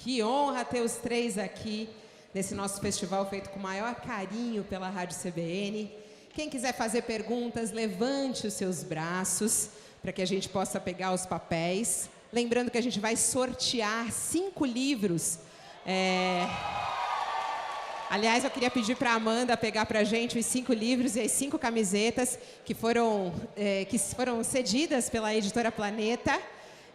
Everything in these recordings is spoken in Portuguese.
Que honra ter os três aqui nesse nosso festival feito com o maior carinho pela Rádio CBN. Quem quiser fazer perguntas, levante os seus braços para que a gente possa pegar os papéis. Lembrando que a gente vai sortear 5 livros. Aliás, eu queria pedir para a Amanda pegar para a gente os 5 livros e as 5 camisetas que foram cedidas pela Editora Planeta.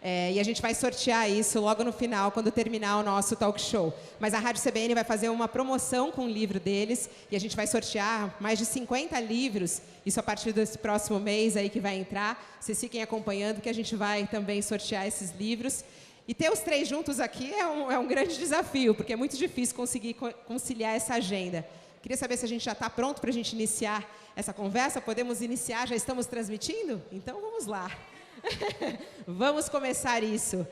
E a gente vai sortear isso logo no final, quando terminar o nosso talk show. Mas a Rádio CBN vai fazer uma promoção com o livro deles e a gente vai sortear mais de 50 livros, isso a partir desse próximo mês aí que vai entrar. Vocês fiquem acompanhando que a gente vai também sortear esses livros. E ter os três juntos aqui é um grande desafio, porque é muito difícil conseguir conciliar essa agenda. Queria saber se a gente já está pronto para a gente iniciar essa conversa. Podemos iniciar? Já estamos transmitindo? Então vamos lá. Vamos começar isso.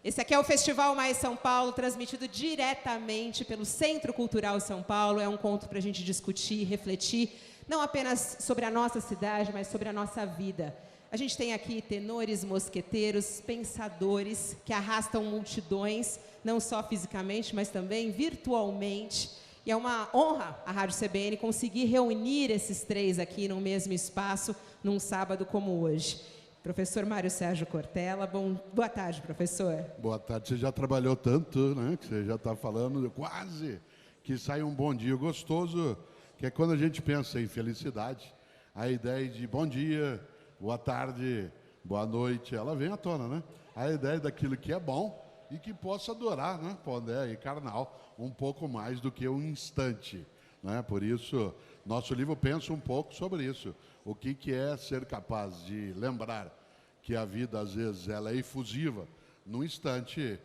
Esse aqui é o Festival Mais São Paulo, transmitido diretamente pelo Centro Cultural São Paulo. É um encontro para a gente discutir, refletir, não apenas sobre a nossa cidade, mas sobre a nossa vida. A gente tem aqui tenores, mosqueteiros, pensadores que arrastam multidões, não só fisicamente, mas também virtualmente. E é uma honra a Rádio CBN conseguir reunir esses três aqui no mesmo espaço, num sábado como hoje. Professor Mário Sérgio Cortella, boa tarde, professor. Boa tarde. Você já trabalhou tanto, né, que você já está falando quase que sai um bom dia gostoso, que é quando a gente pensa em felicidade, a ideia de bom dia, boa tarde, boa noite, ela vem à tona, né? A ideia daquilo que é bom e que possa durar, né, Pondé e Karnal, um pouco mais do que um instante, né? Por isso, nosso livro pensa um pouco sobre isso. O que é ser capaz de lembrar que a vida, às vezes, ela é efusiva. Num instante,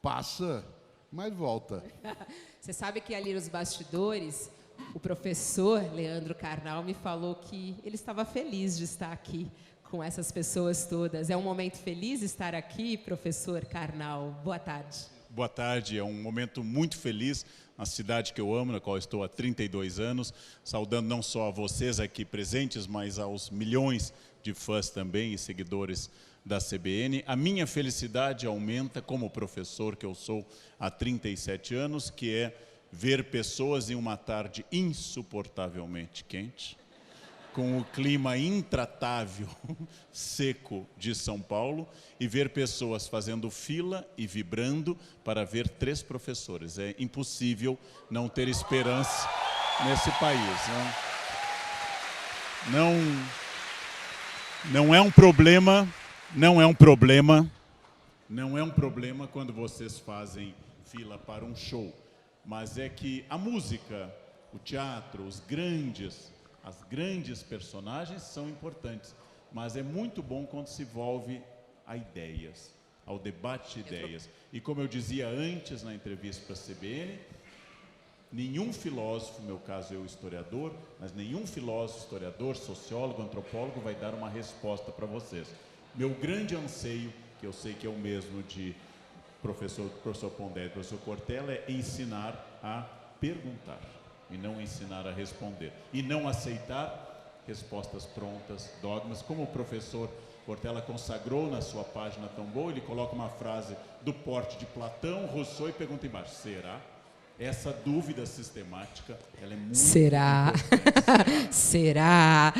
passa, mas volta. Você sabe que ali nos bastidores, o professor Leandro Karnal me falou que ele estava feliz de estar aqui com essas pessoas todas. É um momento feliz estar aqui, professor Karnal. Boa tarde. Boa tarde, é um momento muito feliz na cidade que eu amo, na qual estou há 32 anos, saudando não só a vocês aqui presentes, mas aos milhões de fãs também e seguidores da CBN. A minha felicidade aumenta como professor que eu sou há 37 anos, que é ver pessoas em uma tarde insuportavelmente quente, com o clima intratável, seco de São Paulo, e ver pessoas fazendo fila e vibrando para ver 3 professores. É impossível não ter esperança nesse país, né? Não é um problema quando vocês fazem fila para um show, mas é que a música, o teatro, as grandes personagens são importantes, mas é muito bom quando se envolve a ideias, ao debate de ideias. E como eu dizia antes na entrevista para a CBN, nenhum filósofo, no meu caso eu historiador, mas nenhum filósofo, historiador, sociólogo, antropólogo vai dar uma resposta para vocês. Meu grande anseio, que eu sei que é o mesmo de professor Pondé e professor Cortella, é ensinar a perguntar e não ensinar a responder. E não aceitar respostas prontas, dogmas, como o professor Cortella consagrou na sua página tão boa. Ele coloca uma frase do porte de Platão, Rousseau e pergunta embaixo: será? Essa dúvida sistemática, ela é muito importante. Será?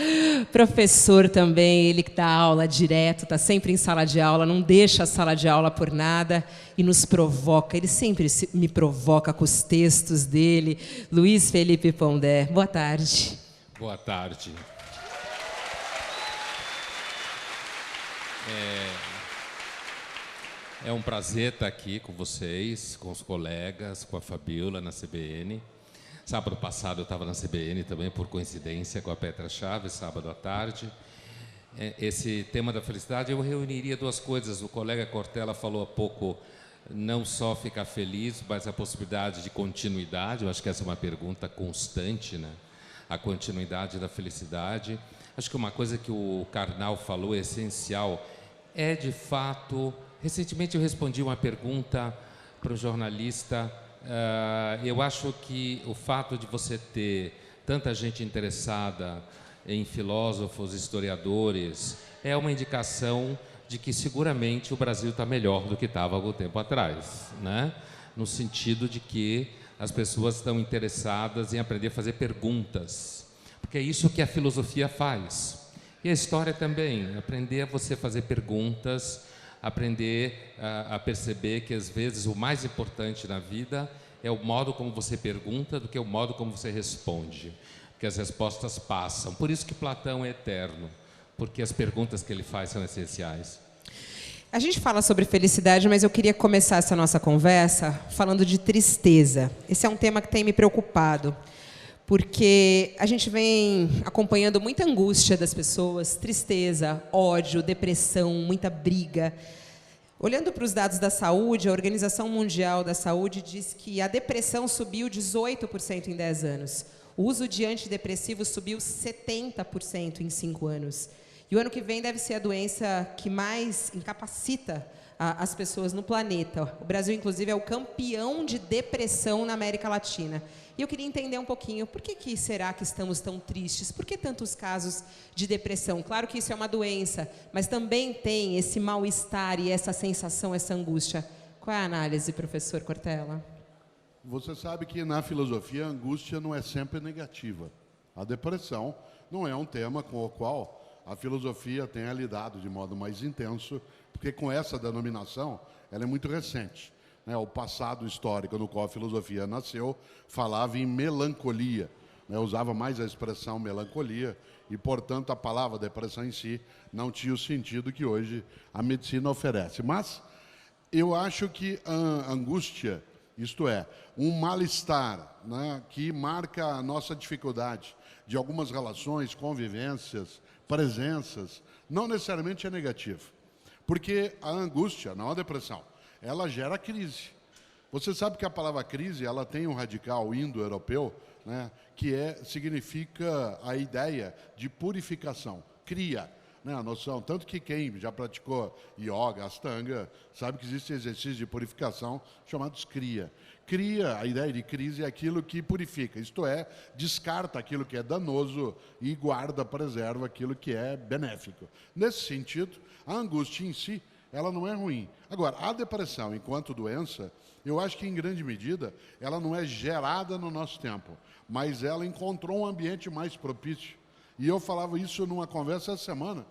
Professor também, ele que dá aula direto, está sempre em sala de aula, não deixa a sala de aula por nada e nos provoca. Ele sempre me provoca com os textos dele. Luiz Felipe Pondé, boa tarde. Boa tarde. É um prazer estar aqui com vocês, com os colegas, com a Fabiola na CBN. Sábado passado eu estava na CBN também, por coincidência, com a Petra Chaves, sábado à tarde. Esse tema da felicidade, eu reuniria 2 coisas. O colega Cortella falou há pouco, não só ficar feliz, mas a possibilidade de continuidade. Eu acho que essa é uma pergunta constante, né? A continuidade da felicidade. Acho que uma coisa que o Karnal falou é essencial, é de fato... Recentemente eu respondi uma pergunta para um jornalista. Eu acho que o fato de você ter tanta gente interessada em filósofos, historiadores, é uma indicação de que seguramente o Brasil está melhor do que estava há algum tempo atrás, né? no sentido de que as pessoas estão interessadas em aprender a fazer perguntas, porque é isso que a filosofia faz. E a história também, aprender a você fazer perguntas, aprender a perceber que às vezes o mais importante na vida é o modo como você pergunta do que o modo como você responde, porque as respostas passam. Por isso que Platão é eterno, porque as perguntas que ele faz são essenciais. A gente fala sobre felicidade, mas eu queria começar essa nossa conversa falando de tristeza. Esse é um tema que tem me preocupado, porque a gente vem acompanhando muita angústia das pessoas, tristeza, ódio, depressão, muita briga. Olhando para os dados da saúde, a Organização Mundial da Saúde diz que a depressão subiu 18% em 10 anos. O uso de antidepressivos subiu 70% em 5 anos. E o ano que vem deve ser a doença que mais incapacita as pessoas no planeta. O Brasil, inclusive, é o campeão de depressão na América Latina. E eu queria entender um pouquinho, por que será que estamos tão tristes? Por que tantos casos de depressão? Claro que isso é uma doença, mas também tem esse mal-estar e essa sensação, essa angústia. Qual é a análise, professor Cortella? Você sabe que na filosofia a angústia não é sempre negativa. A depressão não é um tema com o qual a filosofia tenha lidado de modo mais intenso, porque com essa denominação ela é muito recente. O passado histórico no qual a filosofia nasceu falava em melancolia, usava mais a expressão melancolia e, portanto, a palavra depressão em si não tinha o sentido que hoje a medicina oferece. Mas eu acho que a angústia, isto é, um mal-estar, que marca a nossa dificuldade de algumas relações, convivências, presenças, não necessariamente é negativo. Porque a angústia, não a depressão, ela gera crise. Você sabe que a palavra crise, ela tem um radical indo-europeu, que significa a ideia de purificação, cria, a noção. Tanto que quem já praticou yoga, astanga, sabe que existe exercício de purificação chamados kriya. Kriya, a ideia de crise é aquilo que purifica, isto é, descarta aquilo que é danoso e guarda, preserva aquilo que é benéfico. Nesse sentido, a angústia em si, ela não é ruim. Agora, a depressão, enquanto doença, eu acho que, em grande medida, ela não é gerada no nosso tempo, mas ela encontrou um ambiente mais propício. E eu falava isso numa conversa essa semana,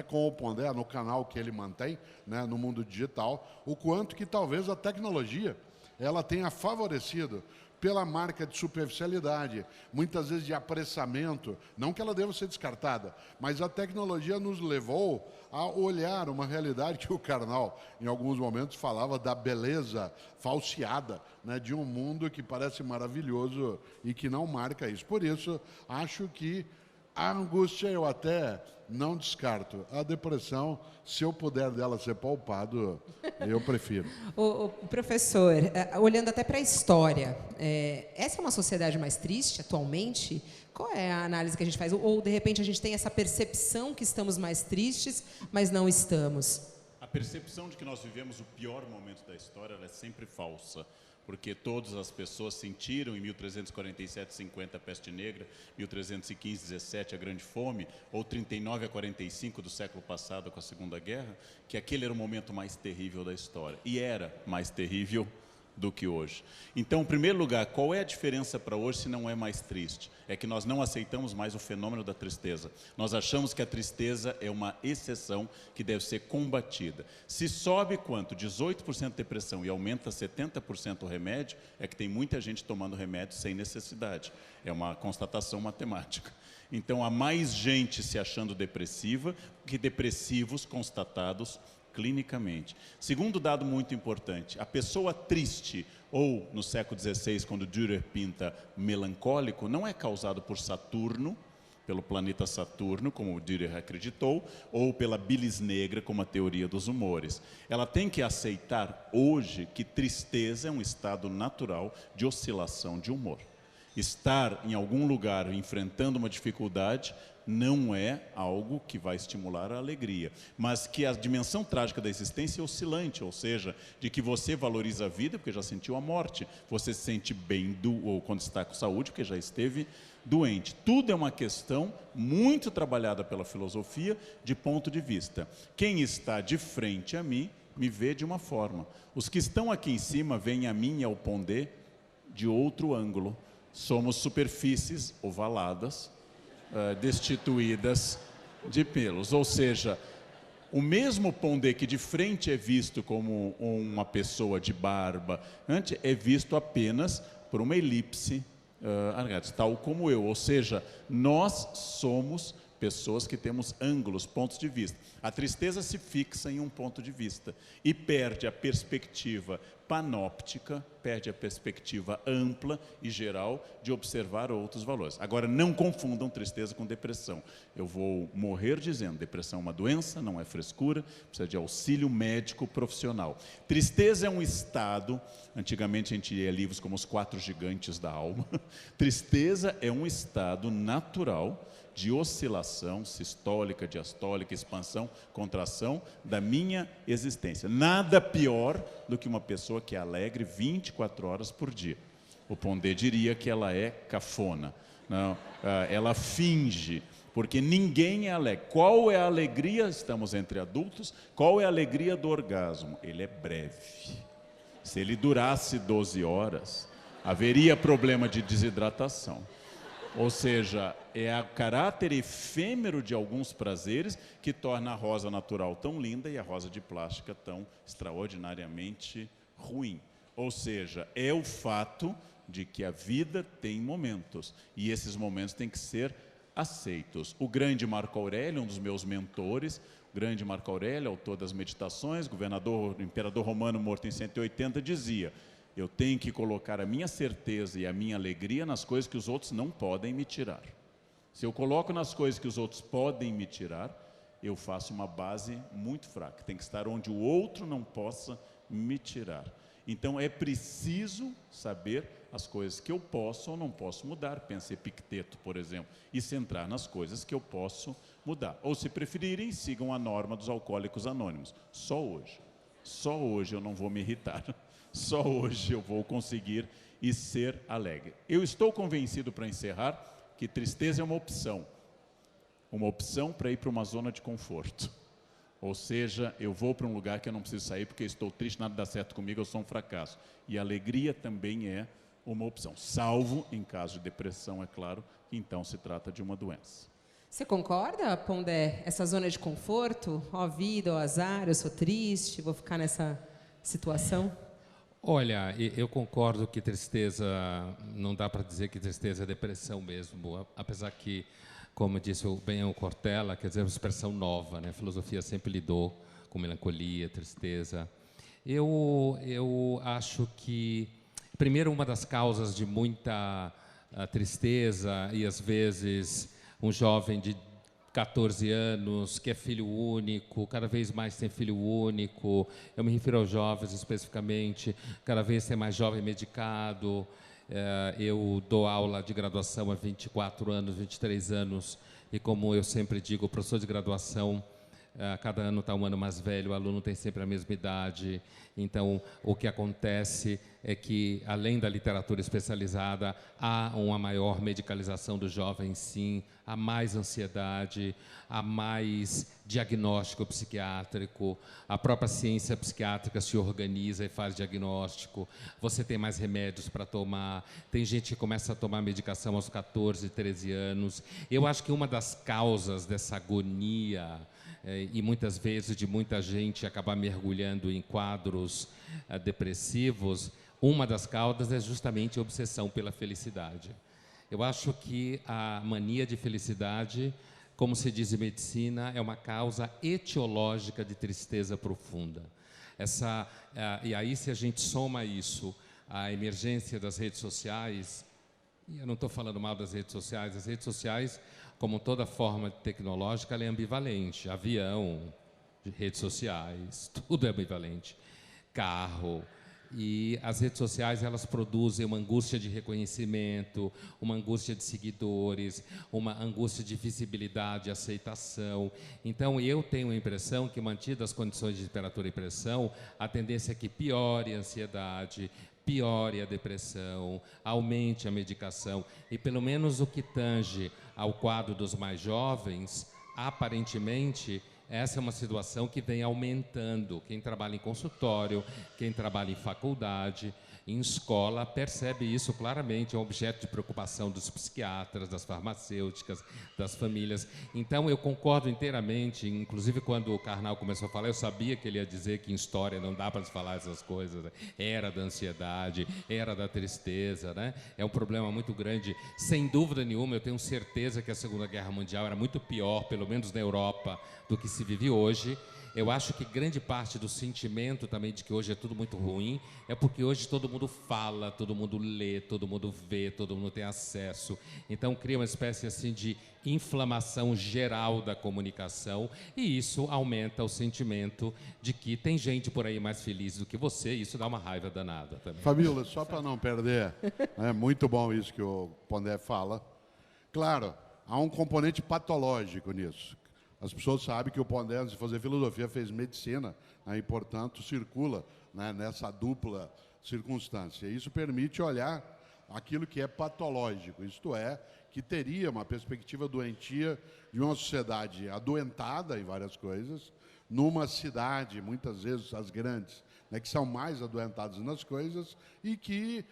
com o Pondé, no canal que ele mantém, no mundo digital, o quanto que talvez a tecnologia ela tenha favorecido pela marca de superficialidade, muitas vezes de apressamento, não que ela deva ser descartada, mas a tecnologia nos levou a olhar uma realidade que o Karnal, em alguns momentos, falava da beleza falseada, de um mundo que parece maravilhoso e que não marca isso. Por isso, acho que a angústia eu até não descarto. A depressão, se eu puder dela ser palpado, eu prefiro. O professor, olhando até para a história, essa é uma sociedade mais triste atualmente? Qual é a análise que a gente faz? Ou, de repente, a gente tem essa percepção que estamos mais tristes, mas não estamos? A percepção de que nós vivemos o pior momento da história ela é sempre falsa. Porque todas as pessoas sentiram em 1347-50 a peste negra, 1315-17 a grande fome, ou 39 a 45 do século passado com a Segunda Guerra, que aquele era o momento mais terrível da história. E era mais terrível do que hoje. Então, em primeiro lugar, qual é a diferença para hoje se não é mais triste? É que nós não aceitamos mais o fenômeno da tristeza. Nós achamos que a tristeza é uma exceção que deve ser combatida. Se sobe quanto? 18% de depressão e aumenta 70% o remédio, é que tem muita gente tomando remédio sem necessidade. É uma constatação matemática. Então, há mais gente se achando depressiva que depressivos constatados clinicamente. Segundo dado muito importante, a pessoa triste, ou no século XVI, quando Dürer pinta melancólico, não é causado por Saturno, pelo planeta Saturno, como Dürer acreditou, ou pela bilis negra, como a teoria dos humores. Ela tem que aceitar hoje que tristeza é um estado natural de oscilação de humor. Estar em algum lugar enfrentando uma dificuldade não é algo que vai estimular a alegria, mas que a dimensão trágica da existência é oscilante, ou seja, de que você valoriza a vida porque já sentiu a morte, você se sente bem ou quando está com saúde porque já esteve doente. Tudo é uma questão muito trabalhada pela filosofia de ponto de vista. Quem está de frente a mim me vê de uma forma. Os que estão aqui em cima veem a mim e ao Pondé de outro ângulo. Somos superfícies ovaladas, destituídas de pelos. Ou seja, o mesmo Pondé que de frente é visto como uma pessoa de barba, é visto apenas por uma elipse, tal como eu. Ou seja, nós somos pessoas que temos ângulos, pontos de vista. A tristeza se fixa em um ponto de vista e perde a perspectiva panóptica, perde a perspectiva ampla e geral de observar outros valores. Agora, não confundam tristeza com depressão. Eu vou morrer dizendo, depressão é uma doença, não é frescura, precisa de auxílio médico profissional. Tristeza é um estado, antigamente a gente lia livros como Os 4 Gigantes da Alma. Tristeza é um estado natural de oscilação sistólica, diastólica, expansão, contração da minha existência. Nada pior do que uma pessoa que é alegre 24 horas por dia. O Pondé diria que ela é cafona. Não, ela finge, porque ninguém é alegre. Qual é a alegria? Estamos entre adultos. Qual é a alegria do orgasmo? Ele é breve. Se ele durasse 12 horas, haveria problema de desidratação. Ou seja, é o caráter efêmero de alguns prazeres que torna a rosa natural tão linda e a rosa de plástica tão extraordinariamente ruim. Ou seja, é o fato de que a vida tem momentos e esses momentos têm que ser aceitos. O grande Marco Aurélio, um dos meus mentores, o grande Marco Aurélio, autor das Meditações, imperador romano morto em 180, dizia: eu tenho que colocar a minha certeza e a minha alegria nas coisas que os outros não podem me tirar. Se eu coloco nas coisas que os outros podem me tirar, eu faço uma base muito fraca. Tem que estar onde o outro não possa me tirar. Então é preciso saber as coisas que eu posso ou não posso mudar. Pense Epicteto, por exemplo, e centrar nas coisas que eu posso mudar. Ou, se preferirem, sigam a norma dos alcoólicos anônimos. Só hoje eu não vou me irritar. Só hoje eu vou conseguir e ser alegre. Eu estou convencido, para encerrar, que tristeza é uma opção para ir para uma zona de conforto. Ou seja, eu vou para um lugar que eu não preciso sair porque eu estou triste, nada dá certo comigo, eu sou um fracasso. E a alegria também é uma opção, salvo em caso de depressão, é claro, que então se trata de uma doença. Você concorda, Pondé? Essa zona de conforto? Ó vida, ó azar, eu sou triste, vou ficar nessa situação? Olha, eu concordo que tristeza, não dá para dizer que tristeza é depressão mesmo, apesar que, como disse bem o Cortella, quer dizer, é uma expressão nova, né? A filosofia sempre lidou com melancolia, tristeza. Eu acho que, primeiro, uma das causas de muita tristeza, e às vezes um jovem de 14 anos, que é filho único, cada vez mais tem filho único, eu me refiro aos jovens especificamente, cada vez tem mais jovem medicado. Eu dou aula de graduação há 24 anos, 23 anos, e como eu sempre digo, o professor de graduação, cada ano está um ano mais velho, o aluno tem sempre a mesma idade, então o que acontece é que, além da literatura especializada, há uma maior medicalização do jovem, sim, há mais ansiedade, há mais diagnóstico psiquiátrico, a própria ciência psiquiátrica se organiza e faz diagnóstico, você tem mais remédios para tomar, tem gente que começa a tomar medicação aos 14, 13 anos. Eu acho que uma das causas dessa agonia, e muitas vezes de muita gente acabar mergulhando em quadros depressivos, uma das causas é justamente a obsessão pela felicidade. Eu acho que a mania de felicidade, como se diz em medicina, é uma causa etiológica de tristeza profunda. E aí, se a gente soma isso à emergência das redes sociais, e eu não estou falando mal das redes sociais, as redes sociais, como toda forma tecnológica, ela é ambivalente. Avião, redes sociais, tudo é ambivalente. Carro. E as redes sociais, elas produzem uma angústia de reconhecimento, uma angústia de seguidores, uma angústia de visibilidade, aceitação. Então, eu tenho a impressão que, mantidas as condições de temperatura e pressão, a tendência é que piore a ansiedade, piore a depressão, aumente a medicação. E, pelo menos o que tange ao quadro dos mais jovens, aparentemente, essa é uma situação que vem aumentando. Quem trabalha em consultório, quem trabalha em faculdade, em escola, percebe isso claramente, é um objeto de preocupação dos psiquiatras, das farmacêuticas, das famílias. Então, eu concordo inteiramente, inclusive quando o Karnal começou a falar, eu sabia que ele ia dizer que em história não dá para se falar essas coisas, né? Era da ansiedade, era da tristeza, né? É um problema muito grande. Sem dúvida nenhuma, eu tenho certeza que a Segunda Guerra Mundial era muito pior, pelo menos na Europa, do que se vive hoje. Eu acho que grande parte do sentimento também de que hoje é tudo muito ruim é porque hoje todo mundo fala, todo mundo lê, todo mundo vê, todo mundo tem acesso. Então cria uma espécie assim de inflamação geral da comunicação e isso aumenta o sentimento de que tem gente por aí mais feliz do que você e isso dá uma raiva danada também. Fabíola, só para não perder, é muito bom isso que o Pondé fala. Claro, há um componente patológico nisso. As pessoas sabem que o Pondé, antes de fazer filosofia, fez medicina, né, e, portanto, circula, né, nessa dupla circunstância. Isso permite olhar aquilo que é patológico, isto é, que teria uma perspectiva doentia de uma sociedade adoentada em várias coisas, numa cidade, muitas vezes as grandes, né, que são mais adoentadas nas coisas, e que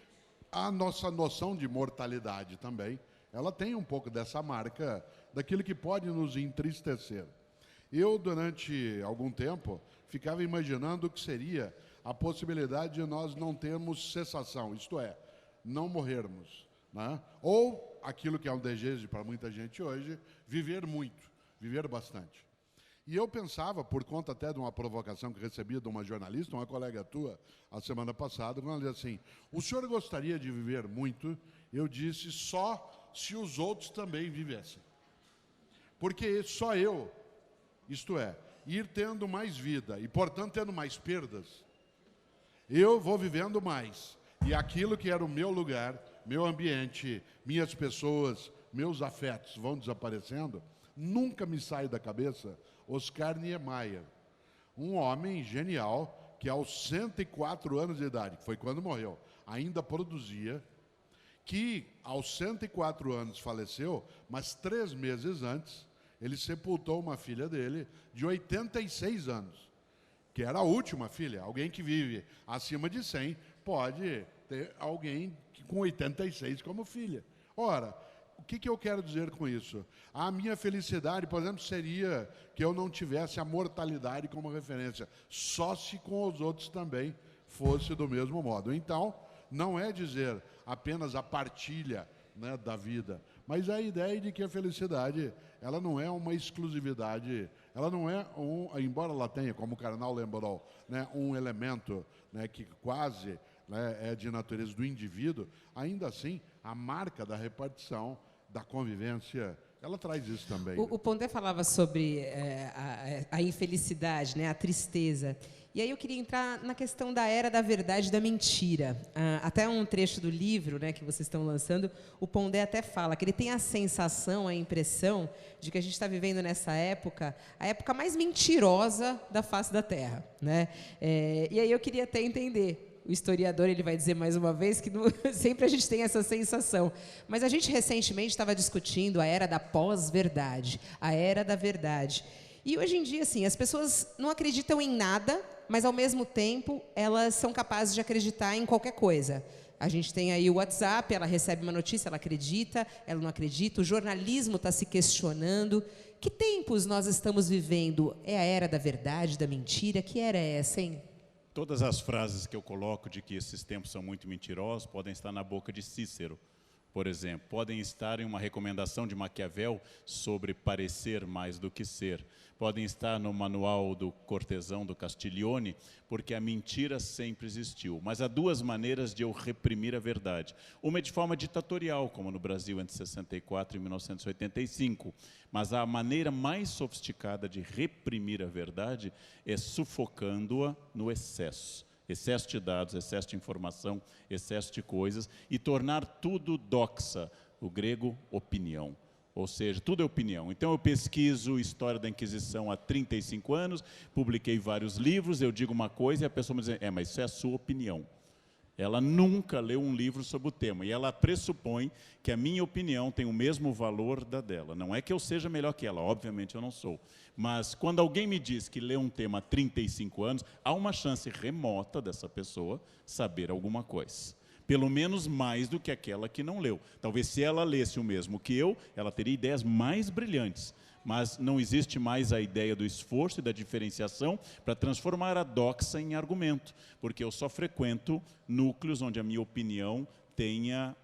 a nossa noção de mortalidade também, ela tem um pouco dessa marca daquilo que pode nos entristecer. Eu, durante algum tempo, ficava imaginando o que seria a possibilidade de nós não termos cessação, isto é, não morrermos, né? Ou, aquilo que é um desejo para muita gente hoje, viver muito, viver bastante. E eu pensava, por conta até de uma provocação que recebi de uma jornalista, uma colega tua, a semana passada, quando ela disse assim, o senhor gostaria de viver muito? Eu disse, só se os outros também vivessem. Porque só eu, isto é, ir tendo mais vida e, portanto, tendo mais perdas, eu vou vivendo mais. E aquilo que era o meu lugar, meu ambiente, minhas pessoas, meus afetos vão desaparecendo, nunca me sai da cabeça Oscar Niemeyer, um homem genial que aos 104 anos de idade, que foi quando morreu, ainda produzia, que aos 104 anos faleceu, mas 3 meses antes, ele sepultou uma filha dele de 86 anos, que era a última filha. Alguém que vive acima de 100 pode ter alguém com 86 como filha. Ora, o que eu quero dizer com isso? A minha felicidade, por exemplo, seria que eu não tivesse a mortalidade como referência, só se com os outros também fosse do mesmo modo. Então, não é dizer apenas a partilha, né, da vida, mas a ideia de que a felicidade, ela não é uma exclusividade, ela não é embora ela tenha, como o Karnal lembrou, né, um elemento, né, que quase, né, é de natureza do indivíduo, ainda assim, a marca da repartição, da convivência, ela traz isso também. O Pondé falava sobre a infelicidade, né, a tristeza. E aí eu queria entrar na questão da era da verdade e da mentira. Até um trecho do livro, né, que vocês estão lançando, o Pondé até fala que ele tem a sensação, a impressão de que a gente está vivendo nessa época, a época mais mentirosa da face da Terra, né? E aí eu queria até entender. O historiador ele vai dizer mais uma vez que sempre a gente tem essa sensação. Mas a gente recentemente estava discutindo a era da pós-verdade, a era da verdade. E hoje em dia, assim, as pessoas não acreditam em nada, mas ao mesmo tempo elas são capazes de acreditar em qualquer coisa. A gente tem aí o WhatsApp, ela recebe uma notícia, ela acredita, ela não acredita, o jornalismo está se questionando. Que tempos nós estamos vivendo? É a era da verdade, da mentira? Que era essa, hein? Todas as frases que eu coloco de que esses tempos são muito mentirosos podem estar na boca de Cícero, por exemplo. Podem estar em uma recomendação de Maquiavel sobre parecer mais do que ser. Podem estar no manual do cortesão do Castiglione, porque a mentira sempre existiu. Mas há duas maneiras de eu reprimir a verdade. Uma é de forma ditatorial, como no Brasil entre 64 e 1985. Mas a maneira mais sofisticada de reprimir a verdade é sufocando-a no excesso. Excesso de dados, excesso de informação, excesso de coisas, e tornar tudo doxa, o grego opinião. Ou seja, tudo é opinião. Então eu pesquiso história da Inquisição há 35 anos, publiquei vários livros, eu digo uma coisa e a pessoa me diz, mas isso é a sua opinião. Ela nunca leu um livro sobre o tema. E ela pressupõe que a minha opinião tem o mesmo valor da dela. Não é que eu seja melhor que ela, obviamente eu não sou. Mas quando alguém me diz que lê um tema há 35 anos, há uma chance remota dessa pessoa saber alguma coisa. Pelo menos mais do que aquela que não leu. Talvez se ela lesse o mesmo que eu, ela teria ideias mais brilhantes. Mas não existe mais a ideia do esforço e da diferenciação para transformar a doxa em argumento, porque eu só frequento núcleos onde a minha opinião tenha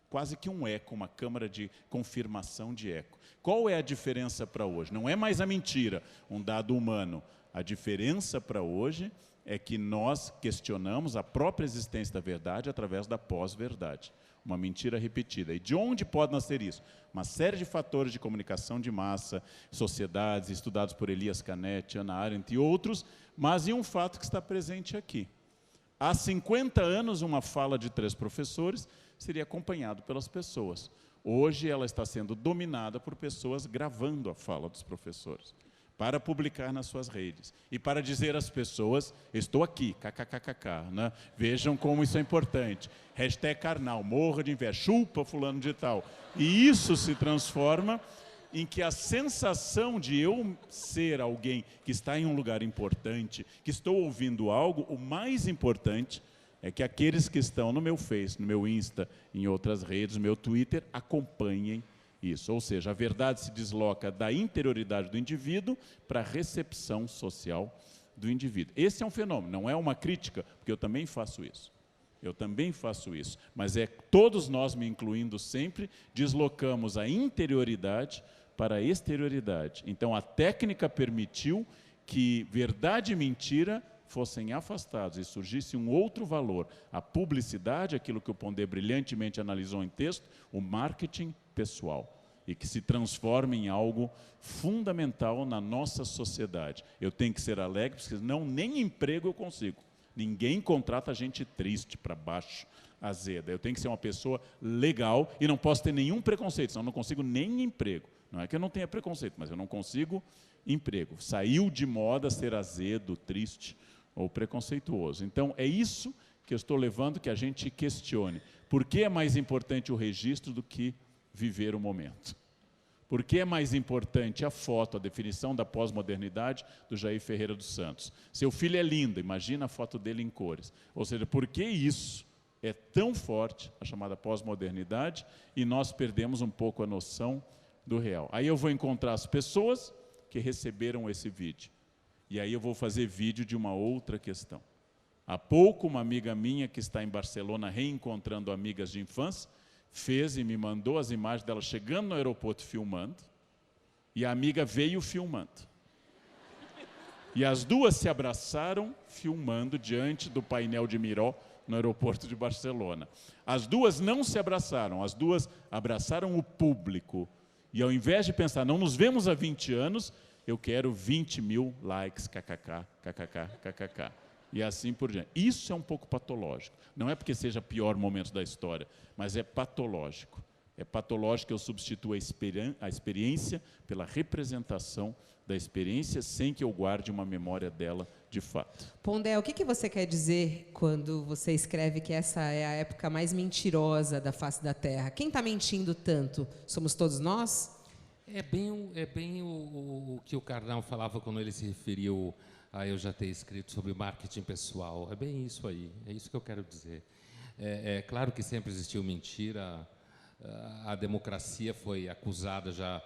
quase que um eco, uma câmara de confirmação de eco. Qual é a diferença para hoje? Não é mais a mentira, um dado humano. A diferença para hoje é que nós questionamos a própria existência da verdade através da pós-verdade. Uma mentira repetida. E de onde pode nascer isso? Uma série de fatores de comunicação de massa, sociedades, estudados por Elias Canetti, Hannah Arendt e outros, mas em um fato que está presente aqui. Há 50 anos, uma fala de 3 professores seria acompanhado pelas pessoas. Hoje, ela está sendo dominada por pessoas gravando a fala dos professores, para publicar nas suas redes. E para dizer às pessoas, estou aqui, kkkk, né? Vejam como isso é importante. Hashtag carnal, morra de inveja, chupa fulano de tal. E isso se transforma em que a sensação de eu ser alguém que está em um lugar importante, que estou ouvindo algo, o mais importante é que aqueles que estão no meu Face, no meu Insta, em outras redes, no meu Twitter, acompanhem isso. Ou seja, a verdade se desloca da interioridade do indivíduo para a recepção social do indivíduo. Esse é um fenômeno, não é uma crítica, porque eu também faço isso. Eu também faço isso. Mas todos nós, me incluindo sempre, deslocamos a interioridade para a exterioridade. Então, a técnica permitiu que verdade e mentira fossem afastados e surgisse um outro valor. A publicidade, aquilo que o Pondé brilhantemente analisou em texto, o marketing pessoal, e que se transforma em algo fundamental na nossa sociedade. Eu tenho que ser alegre, porque senão nem emprego eu consigo. Ninguém contrata gente triste, para baixo, azeda. Eu tenho que ser uma pessoa legal e não posso ter nenhum preconceito, senão eu não consigo nem emprego. Não é que eu não tenha preconceito, mas eu não consigo emprego. Saiu de moda ser azedo, triste ou preconceituoso. Então, é isso que eu estou levando que a gente questione. Por que é mais importante o registro do que viver o momento? Por que é mais importante a foto, a definição da pós-modernidade do Jair Ferreira dos Santos? Seu filho é lindo, imagina a foto dele em cores. Ou seja, por que isso é tão forte, a chamada pós-modernidade, e nós perdemos um pouco a noção do real? Aí eu vou encontrar as pessoas que receberam esse vídeo. E aí eu vou fazer vídeo de uma outra questão. Há pouco, uma amiga minha que está em Barcelona reencontrando amigas de infância, fez e me mandou as imagens dela chegando no aeroporto filmando, e a amiga veio filmando. E as duas se abraçaram filmando diante do painel de Miró no aeroporto de Barcelona. As duas não se abraçaram, as duas abraçaram o público. E ao invés de pensar, não nos vemos há 20 anos, eu quero 20 mil likes, kkk, kkk, kkk. E assim por diante. Isso é um pouco patológico. Não é porque seja o pior momento da história, mas é patológico. É patológico que eu substitua a experiência pela representação da experiência sem que eu guarde uma memória dela de fato. Pondé, o que você quer dizer quando você escreve que essa é a época mais mentirosa da face da Terra? Quem está mentindo tanto? Somos todos nós? É bem o que o Karnal falava quando ele se referiu a eu já ter escrito sobre marketing pessoal. É bem isso aí, é isso que eu quero dizer. É claro que sempre existiu mentira. A democracia foi acusada já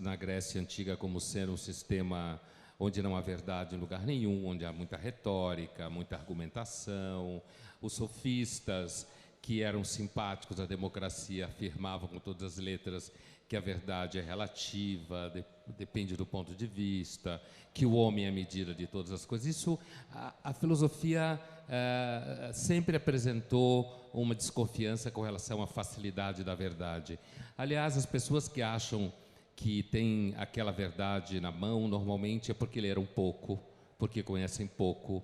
na Grécia Antiga como sendo um sistema onde não há verdade em lugar nenhum, onde há muita retórica, muita argumentação. Os sofistas, que eram simpáticos à democracia, afirmavam com todas as letras que a verdade é relativa, depende do ponto de vista, que o homem é a medida de todas as coisas. Isso, a filosofia sempre apresentou uma desconfiança com relação à facilidade da verdade. Aliás, as pessoas que acham que têm aquela verdade na mão, normalmente é porque leram pouco, porque conhecem pouco.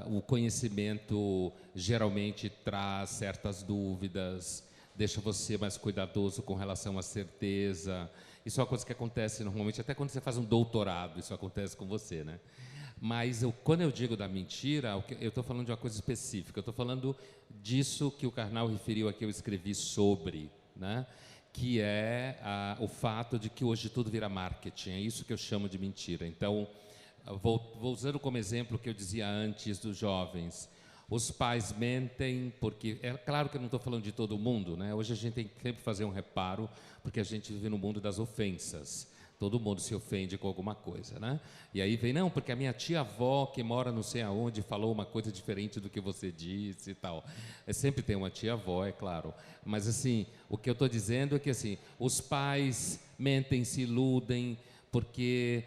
O conhecimento geralmente traz certas dúvidas, deixa você mais cuidadoso com relação à certeza. Isso é uma coisa que acontece normalmente, até quando você faz um doutorado, isso acontece com você, né? Mas quando eu digo da mentira, eu estou falando de uma coisa específica. Eu estou falando disso que o Karnal referiu aqui, eu escrevi sobre, né? Que é o fato de que hoje tudo vira marketing. É isso que eu chamo de mentira. Então, vou usando como exemplo o que eu dizia antes dos jovens. Os pais mentem porque... É claro que eu não estou falando de todo mundo, né? Hoje a gente tem que sempre fazer um reparo, porque a gente vive no mundo das ofensas. Todo mundo se ofende com alguma coisa, né? E aí vem, não, porque a minha tia-avó, que mora não sei aonde, falou uma coisa diferente do que você disse e tal. Sempre tem uma tia-avó, é claro. Mas, assim, o que eu estou dizendo é que, assim, os pais mentem, se iludem, porque,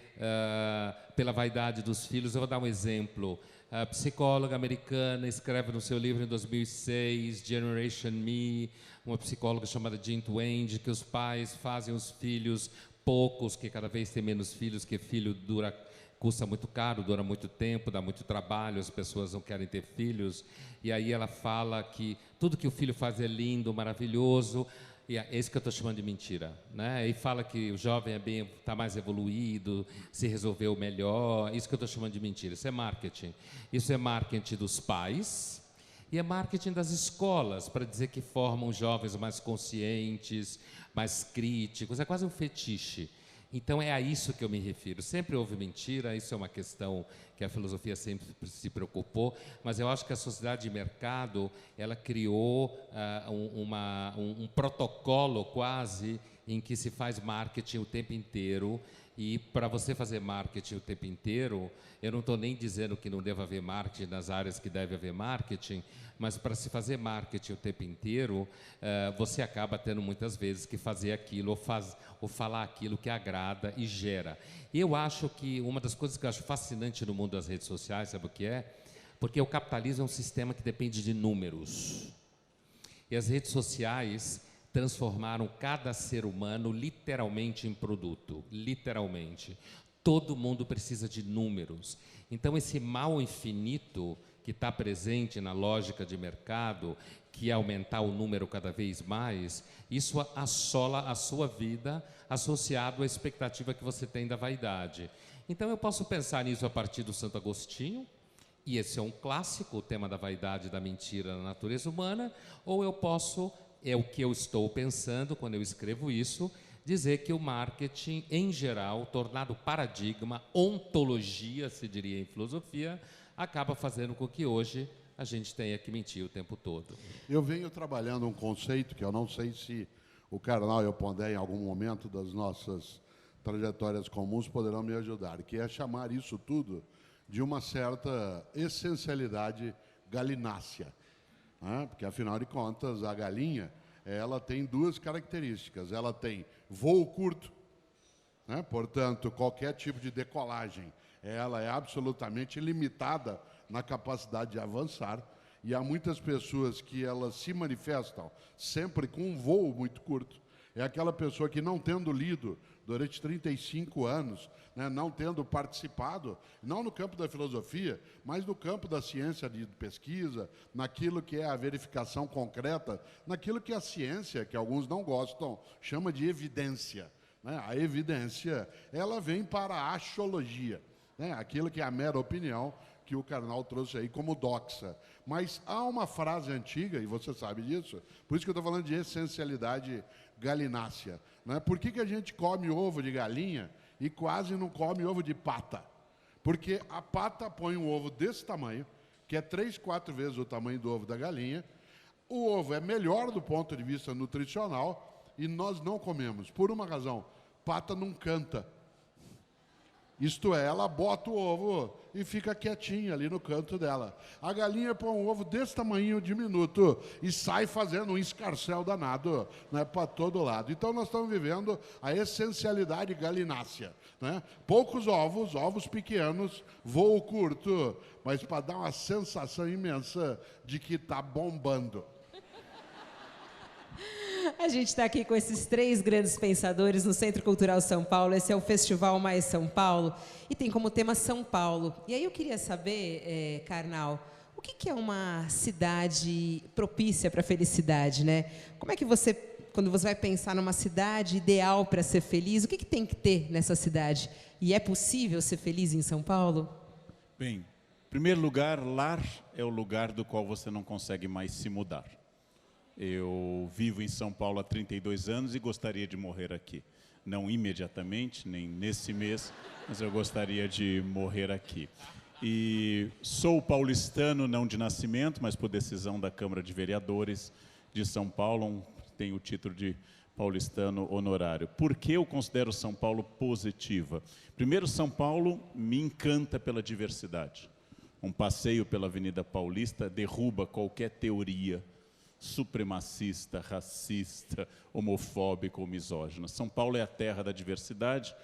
pela vaidade dos filhos. Eu vou dar um exemplo. A psicóloga americana escreve no seu livro em 2006, Generation Me, uma psicóloga chamada Jean Twenge, que os pais fazem os filhos... poucos, que cada vez tem menos filhos, que filho custa muito caro, dura muito tempo, dá muito trabalho, as pessoas não querem ter filhos. E aí ela fala que tudo que o filho faz é lindo, maravilhoso, e é isso que eu estou chamando de mentira, né? E fala que o jovem está mais evoluído, se resolveu melhor, isso que eu estou chamando de mentira. Isso é marketing. Isso é marketing dos pais, e é marketing das escolas, para dizer que formam jovens mais conscientes, mais críticos, é quase um fetiche. Então é a isso que eu me refiro. Sempre houve mentira, isso é uma questão que a filosofia sempre se preocupou, mas eu acho que a sociedade de mercado, ela criou um protocolo quase em que se faz marketing o tempo inteiro. E para você fazer marketing o tempo inteiro, eu não estou nem dizendo que não deva haver marketing nas áreas que deve haver marketing, mas para se fazer marketing o tempo inteiro, você acaba tendo muitas vezes que fazer aquilo ou falar aquilo que agrada e gera. E eu acho que uma das coisas que eu acho fascinante no mundo das redes sociais, sabe o que é? Porque o capitalismo é um sistema que depende de números. E as redes sociais transformaram cada ser humano literalmente em produto, literalmente. Todo mundo precisa de números. Então, esse mal infinito que está presente na lógica de mercado, que é aumentar o número cada vez mais, isso assola a sua vida, associado à expectativa que você tem da vaidade. Então, eu posso pensar nisso a partir do Santo Agostinho, e esse é um clássico, o tema da vaidade e da mentira na natureza humana, ou eu posso... É o que eu estou pensando quando eu escrevo isso, dizer que o marketing, em geral, tornado paradigma, ontologia, se diria em filosofia, acaba fazendo com que hoje a gente tenha que mentir o tempo todo. Eu venho trabalhando um conceito que eu não sei se o Karnal e o Pondé, em algum momento das nossas trajetórias comuns, poderão me ajudar, que é chamar isso tudo de uma certa essencialidade galinácea. Porque, afinal de contas, a galinha, ela tem duas características. Ela tem voo curto, né? Portanto, qualquer tipo de decolagem, ela é absolutamente limitada na capacidade de avançar. E há muitas pessoas que elas se manifestam sempre com um voo muito curto. É aquela pessoa que, não tendo lido durante 35 anos, né, não tendo participado, não no campo da filosofia, mas no campo da ciência de pesquisa, naquilo que é a verificação concreta, naquilo que a ciência, que alguns não gostam, chama de evidência, né? A evidência, ela vem para a axiologia, né? Aquilo que é a mera opinião que o Karnal trouxe aí como doxa. Mas há uma frase antiga, e você sabe disso, por isso que eu estou falando de essencialidade galinácea, né? Por que a gente come ovo de galinha e quase não come ovo de pata? Porque a pata põe um ovo desse tamanho, que é 3, 4 vezes o tamanho do ovo da galinha. O ovo é melhor do ponto de vista nutricional e nós não comemos. Por uma razão, pata não canta. Isto é, ela bota o ovo e fica quietinha ali no canto dela. A galinha põe um ovo desse tamanho, diminuto, e sai fazendo um escarcéu danado, né, para todo lado. Então, nós estamos vivendo a essencialidade galinácea, né? Poucos ovos, ovos pequenos, voo curto, mas para dar uma sensação imensa de que está bombando. A gente está aqui com esses 3 grandes pensadores no Centro Cultural São Paulo. Esse é o Festival Mais São Paulo e tem como tema São Paulo. E aí eu queria saber, Karnal, o que é uma cidade propícia para a felicidade, né? Como é que você, quando você vai pensar numa cidade ideal para ser feliz, o que tem que ter nessa cidade? E é possível ser feliz em São Paulo? Bem, em primeiro lugar, lar é o lugar do qual você não consegue mais se mudar. Eu vivo em São Paulo há 32 anos e gostaria de morrer aqui. Não imediatamente, nem nesse mês, mas eu gostaria de morrer aqui. E sou paulistano, não de nascimento, mas por decisão da Câmara de Vereadores de São Paulo, tenho o título de paulistano honorário. Por que eu considero São Paulo positiva? Primeiro, São Paulo me encanta pela diversidade. Um passeio pela Avenida Paulista derruba qualquer teoria supremacista, racista, homofóbica ou misógina. São Paulo é a terra da diversidade.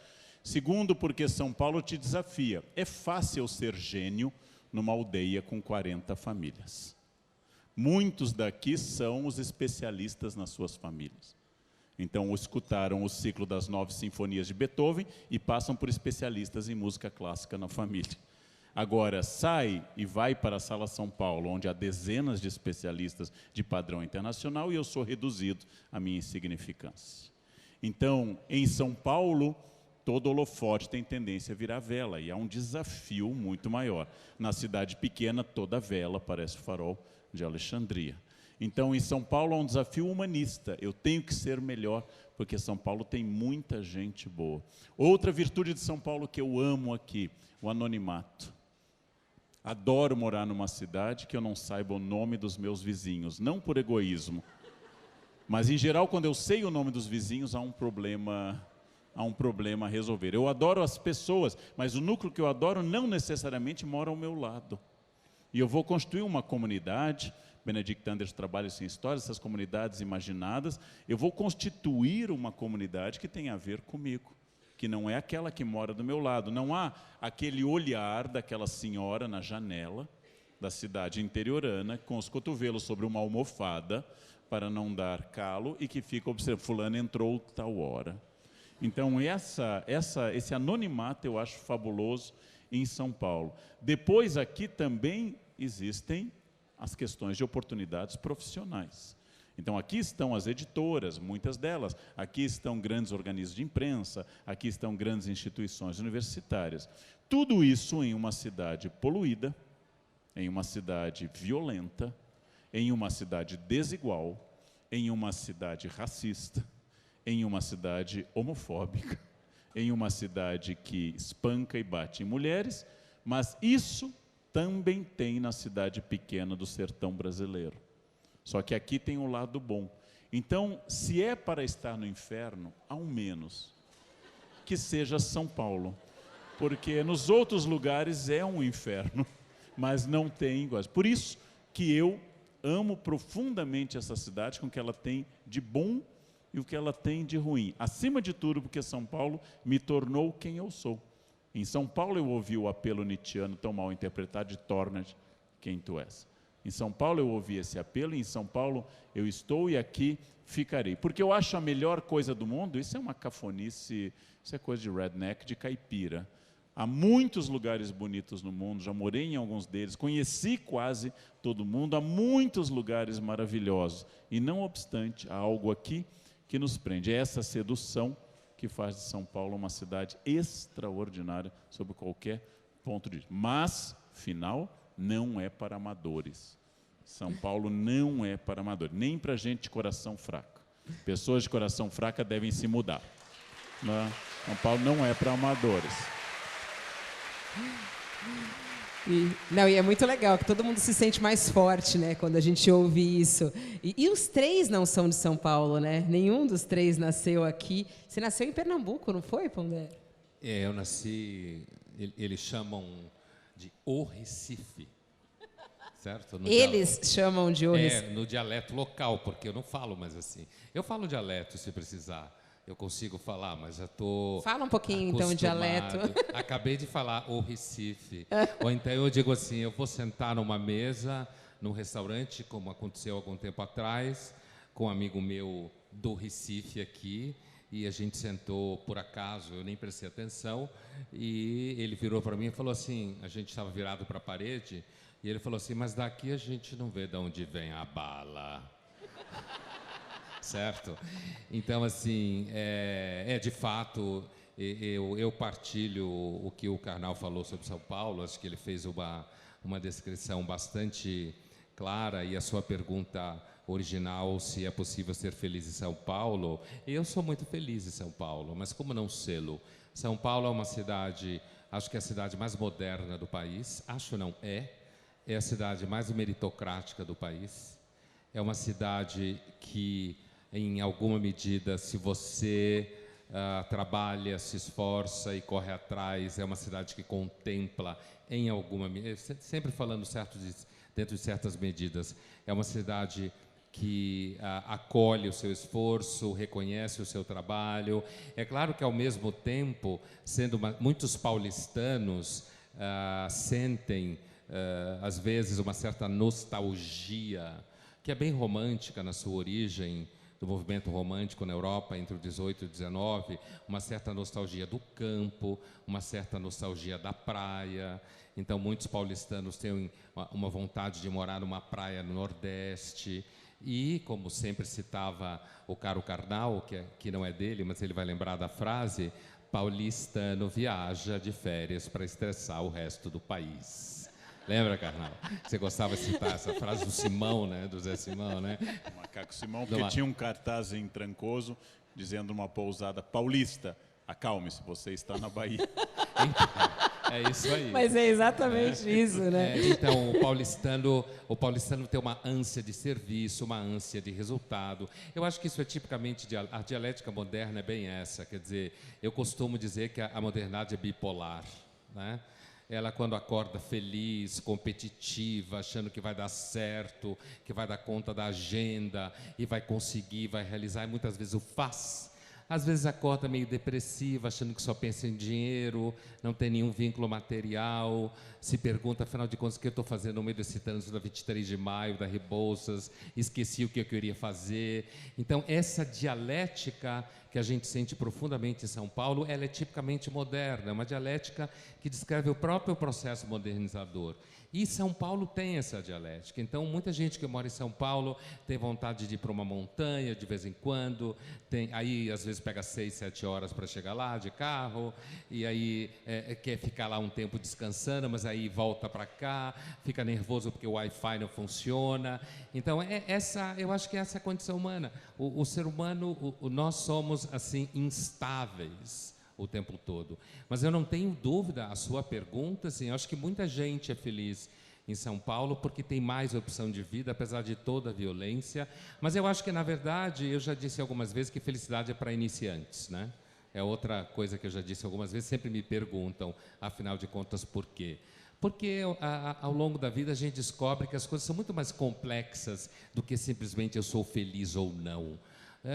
Segundo, porque São Paulo te desafia. É fácil ser gênio numa aldeia com 40 famílias. Muitos daqui são os especialistas nas suas famílias. Então, escutaram o ciclo das 9 sinfonias de Beethoven e passam por especialistas em música clássica na família. Agora, sai e vai para a Sala São Paulo, onde há dezenas de especialistas de padrão internacional, e eu sou reduzido à minha insignificância. Então, em São Paulo, todo holofote tem tendência a virar vela, e há um desafio muito maior. Na cidade pequena, toda vela parece o farol de Alexandria. Então, em São Paulo, há um desafio humanista. Eu tenho que ser melhor, porque São Paulo tem muita gente boa. Outra virtude de São Paulo que eu amo aqui, o anonimato. Adoro morar numa cidade que eu não saiba o nome dos meus vizinhos, não por egoísmo, mas, em geral, quando eu sei o nome dos vizinhos, há um problema a resolver. Eu adoro as pessoas, mas o núcleo que eu adoro não necessariamente mora ao meu lado. E eu vou construir uma comunidade, Benedict Anderson trabalha em histórias, essas comunidades imaginadas, eu vou constituir uma comunidade que tem a ver comigo, que não é aquela que mora do meu lado. Não há aquele olhar daquela senhora na janela da cidade interiorana, com os cotovelos sobre uma almofada, para não dar calo, e que fica observando, fulano entrou tal hora. Então, esse anonimato eu acho fabuloso em São Paulo. Depois, aqui também existem as questões de oportunidades profissionais. Então, aqui estão as editoras, muitas delas. Aqui estão grandes organismos de imprensa, aqui estão grandes instituições universitárias. Tudo isso em uma cidade poluída, em uma cidade violenta, em uma cidade desigual, em uma cidade racista, em uma cidade homofóbica, em uma cidade que espanca e bate em mulheres, mas isso também tem na cidade pequena do sertão brasileiro. Só que aqui tem um lado bom. Então, se é para estar no inferno, ao menos que seja São Paulo, porque nos outros lugares é um inferno, mas não tem iguais. Por isso que eu amo profundamente essa cidade, com o que ela tem de bom e o que ela tem de ruim. Acima de tudo, porque São Paulo me tornou quem eu sou. Em São Paulo eu ouvi o apelo nietzschiano tão mal interpretado de torna-te quem tu és. Em São Paulo eu ouvi esse apelo, e em São Paulo eu estou e aqui ficarei. Porque eu acho a melhor coisa do mundo, isso é uma cafonice, isso é coisa de redneck, de caipira. Há muitos lugares bonitos no mundo, já morei em alguns deles, conheci quase todo mundo, há muitos lugares maravilhosos. E não obstante, há algo aqui que nos prende. É essa sedução que faz de São Paulo uma cidade extraordinária sob qualquer ponto de vista. Mas, final, não é para amadores. São Paulo não é para amadores, nem para gente de coração fraco. Pessoas de coração fraca devem se mudar. Né? São Paulo não é para amadores. E é muito legal que todo mundo se sente mais forte, né, quando a gente ouve isso. E os três não são de São Paulo, né? Nenhum dos três nasceu aqui. Você nasceu em Pernambuco, não foi, Pondé? É, eu nasci, eles chamam de O Recife, certo? Eles chamam de O Recife. É, no dialeto local, porque eu não falo mais assim. Eu falo dialeto se precisar. Eu consigo falar, mas já estou Fala um pouquinho, então, dialeto. Acabei de falar o Recife. Ou então eu digo assim, eu vou sentar numa mesa, num restaurante, como aconteceu algum tempo atrás, com um amigo meu do Recife aqui, e a gente sentou por acaso, eu nem prestei atenção, e ele virou para mim e falou assim, a gente estava virado para a parede, e ele falou assim, mas daqui a gente não vê de onde vem a bala. Certo? Então, assim, de fato, eu partilho o que o Karnal falou sobre São Paulo. Acho que ele fez uma descrição bastante clara, e a sua pergunta original, se é possível ser feliz em São Paulo, eu sou muito feliz em São Paulo, mas como não sê-lo? São Paulo é uma cidade, acho que é a cidade mais moderna do país, acho não, é a cidade mais meritocrática do país, é uma cidade que, em alguma medida, se você trabalha, se esforça e corre atrás, é uma cidade que contempla, em alguma medida, sempre falando dentro de certas medidas, é uma cidade que acolhe o seu esforço, reconhece o seu trabalho. É claro que, ao mesmo tempo, muitos paulistanos sentem, às vezes, uma certa nostalgia, que é bem romântica na sua origem, do movimento romântico na Europa entre o 18 e o 19, uma certa nostalgia do campo, uma certa nostalgia da praia. Então, muitos paulistanos têm uma vontade de morar numa praia no Nordeste. E, como sempre citava o caro Karnal, que não é dele, mas ele vai lembrar da frase: paulistano viaja de férias para estressar o resto do país. Lembra, Karnal? Você gostava de citar essa frase do Simão, né? Do Zé Simão, né? O Macaco Simão, porque tinha um cartaz em Trancoso dizendo uma pousada paulista: acalme-se, você está na Bahia. É isso aí. Mas é exatamente isso, né? Então, o paulistano tem uma ânsia de serviço, uma ânsia de resultado. Eu acho que isso é tipicamente, a dialética moderna é bem essa. Quer dizer, eu costumo dizer que a modernidade é bipolar, né? Ela, quando acorda feliz, competitiva, achando que vai dar certo, que vai dar conta da agenda e vai conseguir, vai realizar, e muitas vezes o faz. Às vezes acorda meio depressiva, achando que só pensa em dinheiro, não tem nenhum vínculo material, se pergunta, afinal de contas, o que eu estou fazendo no meio desse trânsito da 23 de maio, da Rebouças, esqueci o que eu queria fazer. Então, essa dialética que a gente sente profundamente em São Paulo, ela é tipicamente moderna, é uma dialética que descreve o próprio processo modernizador. E São Paulo tem essa dialética. Então, muita gente que mora em São Paulo tem vontade de ir para uma montanha de vez em quando, aí às vezes pega 6, 7 horas para chegar lá de carro, e aí quer ficar lá um tempo descansando, mas aí volta para cá, fica nervoso porque o Wi-Fi não funciona. Então, eu acho que essa é a condição humana. O ser humano, nós somos assim instáveis o tempo todo. Mas eu não tenho dúvida, a sua pergunta, assim, eu acho que muita gente é feliz em São Paulo porque tem mais opção de vida, apesar de toda a violência. Mas eu acho que, na verdade, eu já disse algumas vezes que felicidade é para iniciantes, né? É outra coisa que eu já disse algumas vezes, sempre me perguntam, afinal de contas, por quê? Porque ao longo da vida a gente descobre que as coisas são muito mais complexas do que simplesmente eu sou feliz ou não.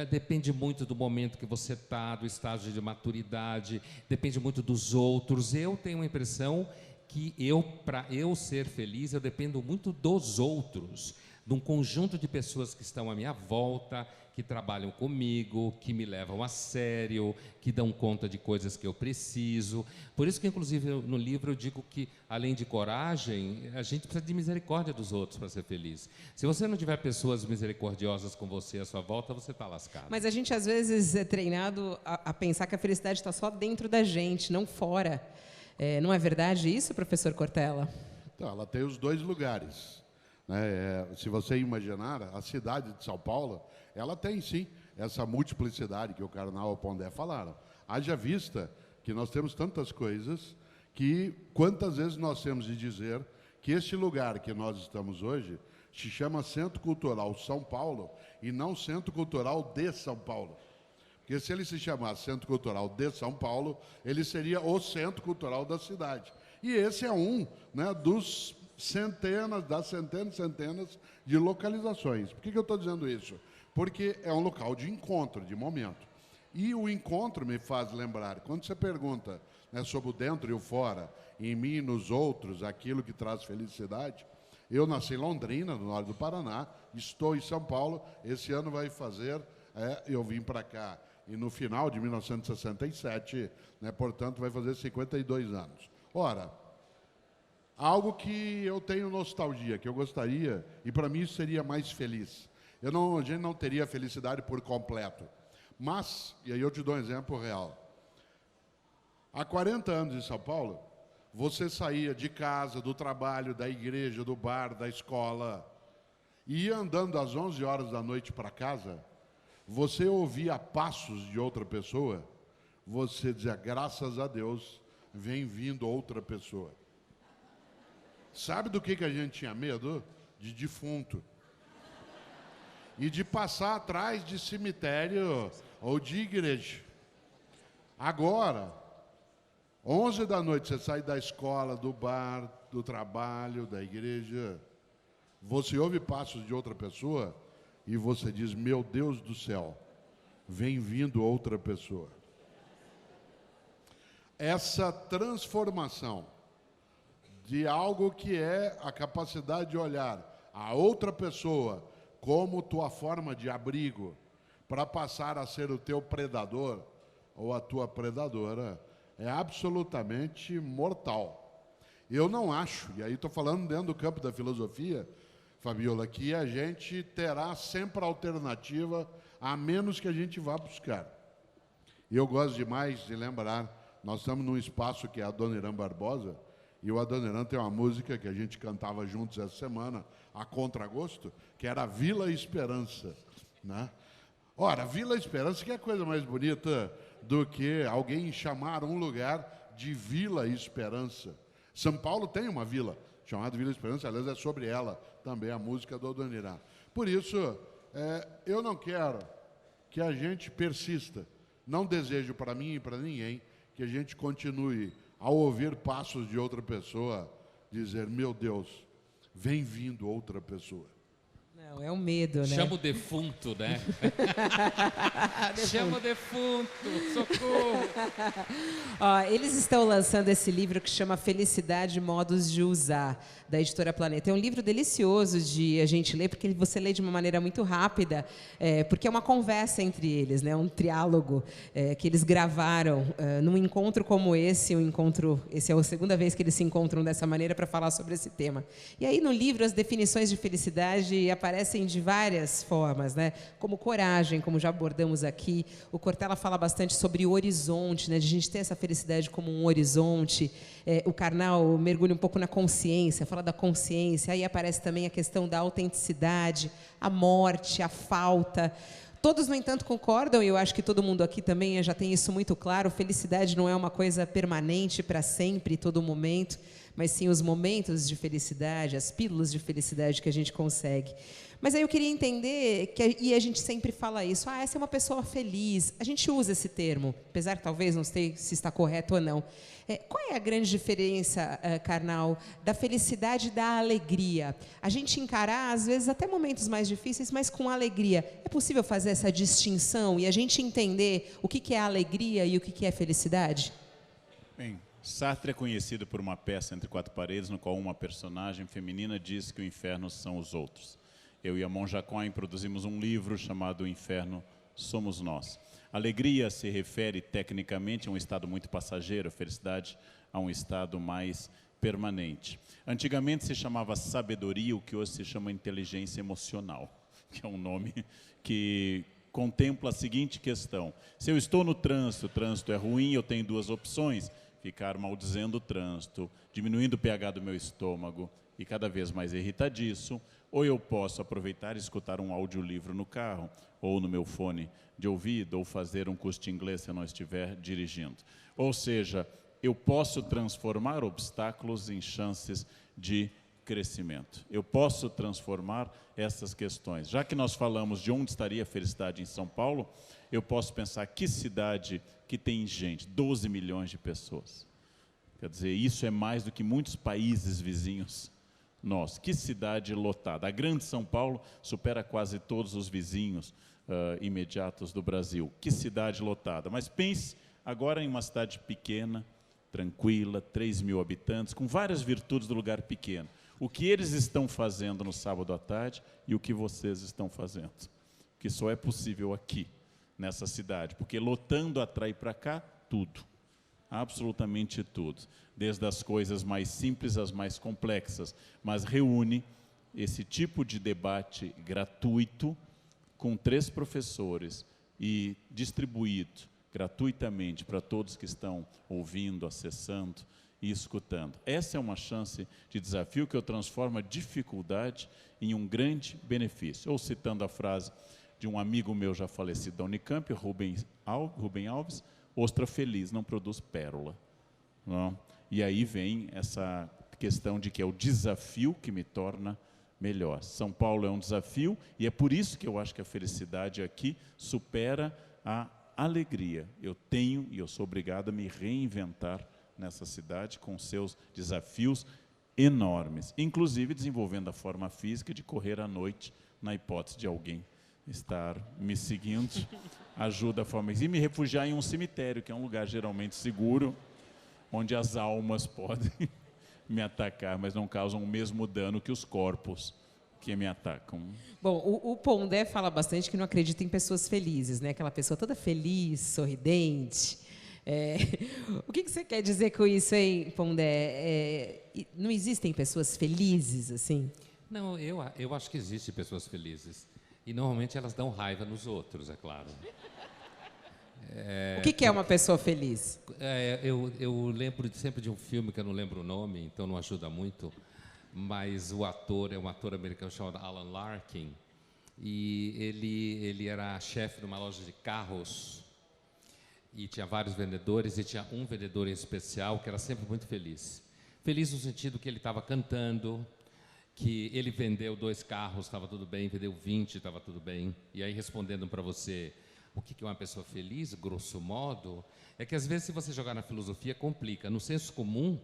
Depende muito do momento que você está, do estágio de maturidade, depende muito dos outros. Eu tenho a impressão que para eu ser feliz, eu dependo muito dos outros, de um conjunto de pessoas que estão à minha volta, que trabalham comigo, que me levam a sério, que dão conta de coisas que eu preciso. Por isso que, inclusive, no livro eu digo que, além de coragem, a gente precisa de misericórdia dos outros para ser feliz. Se você não tiver pessoas misericordiosas com você à sua volta, você está lascado. Mas a gente, às vezes, é treinado a pensar que a felicidade está só dentro da gente, não fora. Não é verdade isso, professor Cortella? Então, ela tem os dois lugares. Se você imaginar, a cidade de São Paulo, ela tem sim essa multiplicidade que o Karnal e o Pondé falaram. Haja vista que nós temos tantas coisas que quantas vezes nós temos de dizer que este lugar que nós estamos hoje se chama Centro Cultural São Paulo e não Centro Cultural de São Paulo. Porque se ele se chamasse Centro Cultural de São Paulo, ele seria o Centro Cultural da cidade. E esse é dos centenas de localizações. Por que eu estou dizendo isso? Porque é um local de encontro, de momento. E o encontro me faz lembrar, quando você pergunta sobre o dentro e o fora, em mim e nos outros, aquilo que traz felicidade, eu nasci em Londrina, no norte do Paraná, estou em São Paulo, esse ano vai fazer, eu vim para cá, e no final de 1967, portanto, vai fazer 52 anos. Ora, algo que eu tenho nostalgia, que eu gostaria, e para mim isso seria mais feliz. A gente não teria felicidade por completo. Mas, e aí eu te dou um exemplo real. Há 40 anos em São Paulo, você saía de casa, do trabalho, da igreja, do bar, da escola, e ia andando às 11 horas da noite para casa, você ouvia passos de outra pessoa, você dizia, graças a Deus, vem vindo outra pessoa. Sabe do que a gente tinha medo? De defunto. E de passar atrás de cemitério ou de igreja. Agora, 11 da noite, você sai da escola, do bar, do trabalho, da igreja, você ouve passos de outra pessoa e você diz, meu Deus do céu, vem vindo outra pessoa. Essa transformação de algo que é a capacidade de olhar a outra pessoa como tua forma de abrigo para passar a ser o teu predador ou a tua predadora, é absolutamente mortal. Eu não acho, e aí estou falando dentro do campo da filosofia, Fabiola, que a gente terá sempre alternativa, a menos que a gente vá buscar. Eu gosto demais de lembrar, nós estamos num espaço que é a Adoniran Barbosa, e o Adoniran tem uma música que a gente cantava juntos essa semana, a contragosto, que era Vila Esperança, né? Ora, Vila Esperança, que é a coisa mais bonita do que alguém chamar um lugar de Vila Esperança. São Paulo tem uma vila chamada Vila Esperança, aliás, é sobre ela também a música do Adoniran. Por isso, eu não quero que a gente persista, não desejo para mim e para ninguém que a gente continue, ao ouvir passos de outra pessoa, dizer, meu Deus, vem vindo outra pessoa. Não, é um medo, né? Chama o defunto, né? Chama o defunto, socorro! Ó, eles estão lançando esse livro que chama Felicidade, Modos de Usar, da editora Planeta. É um livro delicioso de a gente ler, porque você lê de uma maneira muito rápida, porque é uma conversa entre eles, né? Um triálogo que eles gravaram num encontro como esse, esse é a segunda vez que eles se encontram dessa maneira para falar sobre esse tema. E aí no livro as definições de felicidade aparecem de várias formas, né? Como coragem, como já abordamos aqui. O Cortella fala bastante sobre o horizonte, né? De a gente ter essa felicidade como um horizonte. O Karnal mergulha um pouco na consciência, fala da consciência. Aí aparece também a questão da autenticidade, a morte, a falta. Todos, no entanto, concordam, e eu acho que todo mundo aqui também já tem isso muito claro, felicidade não é uma coisa permanente para sempre, todo momento, mas sim os momentos de felicidade, as pílulas de felicidade que a gente consegue. Mas aí eu queria entender, e a gente sempre fala isso, essa é uma pessoa feliz, a gente usa esse termo, apesar que talvez não sei se está correto ou não. Qual é a grande diferença, Karnal, da felicidade e da alegria? A gente encarar, às vezes, até momentos mais difíceis, mas com alegria. É possível fazer essa distinção e a gente entender o que é alegria e o que é felicidade? Bem, Sartre é conhecido por uma peça entre quatro paredes, no qual uma personagem feminina diz que o inferno são os outros. Eu e a Monja Cohen produzimos um livro chamado O Inferno Somos Nós. Alegria se refere tecnicamente a um estado muito passageiro, a felicidade a um estado mais permanente. Antigamente se chamava sabedoria, o que hoje se chama inteligência emocional, que é um nome que contempla a seguinte questão. Se eu estou no trânsito, o trânsito é ruim, eu tenho duas opções: ficar maldizendo o trânsito, diminuindo o pH do meu estômago e cada vez mais irritadiço, ou eu posso aproveitar e escutar um audiolivro no carro, ou no meu fone de ouvido, ou fazer um curso de inglês se eu não estiver dirigindo. Ou seja, eu posso transformar obstáculos em chances de crescimento. Eu posso transformar essas questões. Já que nós falamos de onde estaria a felicidade em São Paulo, eu posso pensar que cidade que tem gente, 12 milhões de pessoas. Quer dizer, isso é mais do que muitos países vizinhos nossos. Que cidade lotada. A grande São Paulo supera quase todos os vizinhos imediatos do Brasil. Que cidade lotada. Mas pense agora em uma cidade pequena, tranquila, 3 mil habitantes, com várias virtudes do lugar pequeno. O que eles estão fazendo no sábado à tarde e o que vocês estão fazendo. Que só é possível aqui, nessa cidade, porque lotando atrai para cá tudo, absolutamente tudo, desde as coisas mais simples às mais complexas, mas reúne esse tipo de debate gratuito com 3 professores e distribuído gratuitamente para todos que estão ouvindo, acessando e escutando. Essa é uma chance de desafio que eu transformo a dificuldade em um grande benefício. Ou citando a frase de um amigo meu já falecido da Unicamp, Rubem Alves, ostra feliz não produz pérola. Não? E aí vem essa questão de que é o desafio que me torna melhor. São Paulo é um desafio e é por isso que eu acho que a felicidade aqui supera a alegria. Eu tenho e eu sou obrigado a me reinventar nessa cidade com seus desafios enormes, inclusive desenvolvendo a forma física de correr à noite, na hipótese de alguém estar me seguindo, ajuda a forma e me refugiar em um cemitério, que é um lugar geralmente seguro, onde as almas podem me atacar, mas não causam o mesmo dano que os corpos que me atacam. Bom, o Pondé fala bastante que não acredita em pessoas felizes, né? Aquela pessoa toda feliz, sorridente. O que você quer dizer com isso, hein, Pondé? Não existem pessoas felizes, assim? Não, eu acho que existem pessoas felizes. E, normalmente, elas dão raiva nos outros, é claro. O que é uma pessoa feliz? Eu lembro sempre de um filme que eu não lembro o nome, então não ajuda muito, mas o ator é um ator americano chamado Alan Larkin, e ele era chefe de uma loja de carros, e tinha vários vendedores, e tinha um vendedor em especial que era sempre muito feliz. Feliz no sentido que ele estava cantando, que ele vendeu 2 carros, estava tudo bem, vendeu 20, estava tudo bem. E aí, respondendo para você, o que é uma pessoa feliz, grosso modo, é que às vezes, se você jogar na filosofia, complica. No senso comum,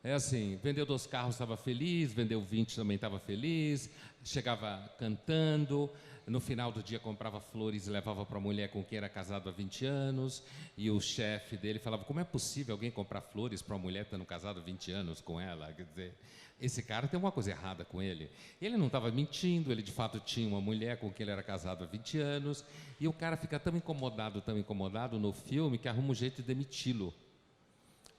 é assim, vendeu 2 carros, estava feliz, vendeu 20, também estava feliz, chegava cantando, no final do dia comprava flores e levava para a mulher com quem era casado há 20 anos, e o chefe dele falava, como é possível alguém comprar flores para uma mulher estando casado há 20 anos com ela? Quer dizer, esse cara tem uma coisa errada com ele. Ele não estava mentindo, ele de fato tinha uma mulher com quem ele era casado há 20 anos, e o cara fica tão incomodado no filme, que arruma um jeito de demiti-lo,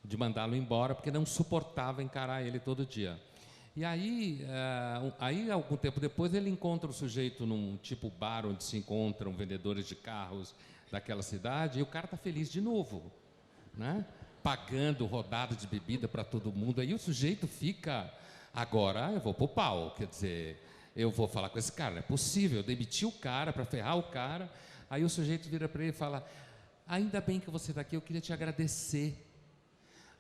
de mandá-lo embora, porque não suportava encarar ele todo dia. E aí, algum tempo depois, ele encontra o sujeito num tipo bar onde se encontram vendedores de carros daquela cidade, e o cara está feliz de novo, né? Pagando rodada de bebida para todo mundo. Aí o sujeito fica, agora eu vou pro pau, quer dizer, eu vou falar com esse cara, não é possível, eu demiti o cara para ferrar o cara. Aí o sujeito vira para ele e fala, ainda bem que você está aqui, eu queria te agradecer.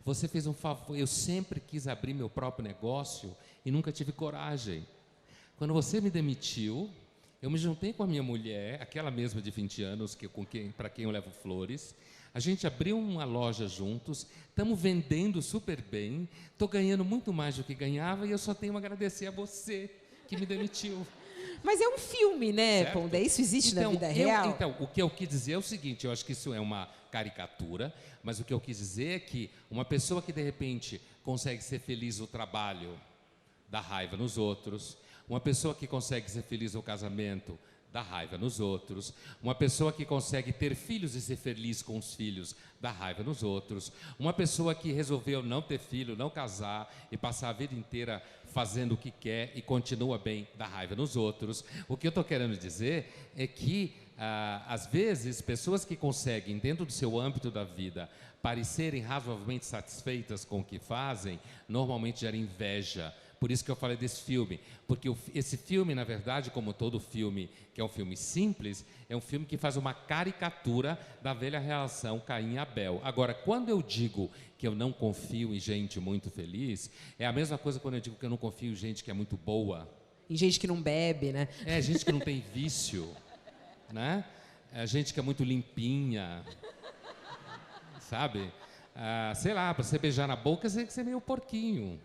Você fez um favor, eu sempre quis abrir meu próprio negócio e nunca tive coragem. Quando você me demitiu, eu me juntei com a minha mulher, aquela mesma de 20 anos, para quem eu levo flores. A gente abriu uma loja juntos, estamos vendendo super bem, estou ganhando muito mais do que ganhava e eu só tenho a agradecer a você que me demitiu. Mas é um filme, né, Certo? Pondé? Isso existe na vida real? Então, o que eu quis dizer é o seguinte, eu acho que isso é uma caricatura, mas o que eu quis dizer é que uma pessoa que, de repente, consegue ser feliz no trabalho, dá raiva nos outros. Uma pessoa que consegue ser feliz no casamento, dá raiva nos outros. Uma pessoa que consegue ter filhos e ser feliz com os filhos, dá raiva nos outros. Uma pessoa que resolveu não ter filho, não casar e passar a vida inteira fazendo o que quer e continua bem, dá raiva nos outros. O que eu estou querendo dizer é que, às vezes, pessoas que conseguem, dentro do seu âmbito da vida, parecerem razoavelmente satisfeitas com o que fazem, normalmente geram inveja. Por isso que eu falei desse filme, porque esse filme, na verdade, como todo filme, que é um filme simples, é um filme que faz uma caricatura da velha relação Caim e Abel. Agora, quando eu digo que eu não confio em gente muito feliz, é a mesma coisa quando eu digo que eu não confio em gente que é muito boa. Em gente que não bebe, né? É, gente que não tem vício, né? É gente que é muito limpinha, sabe? Sei lá, para você beijar na boca, você tem que ser meio porquinho.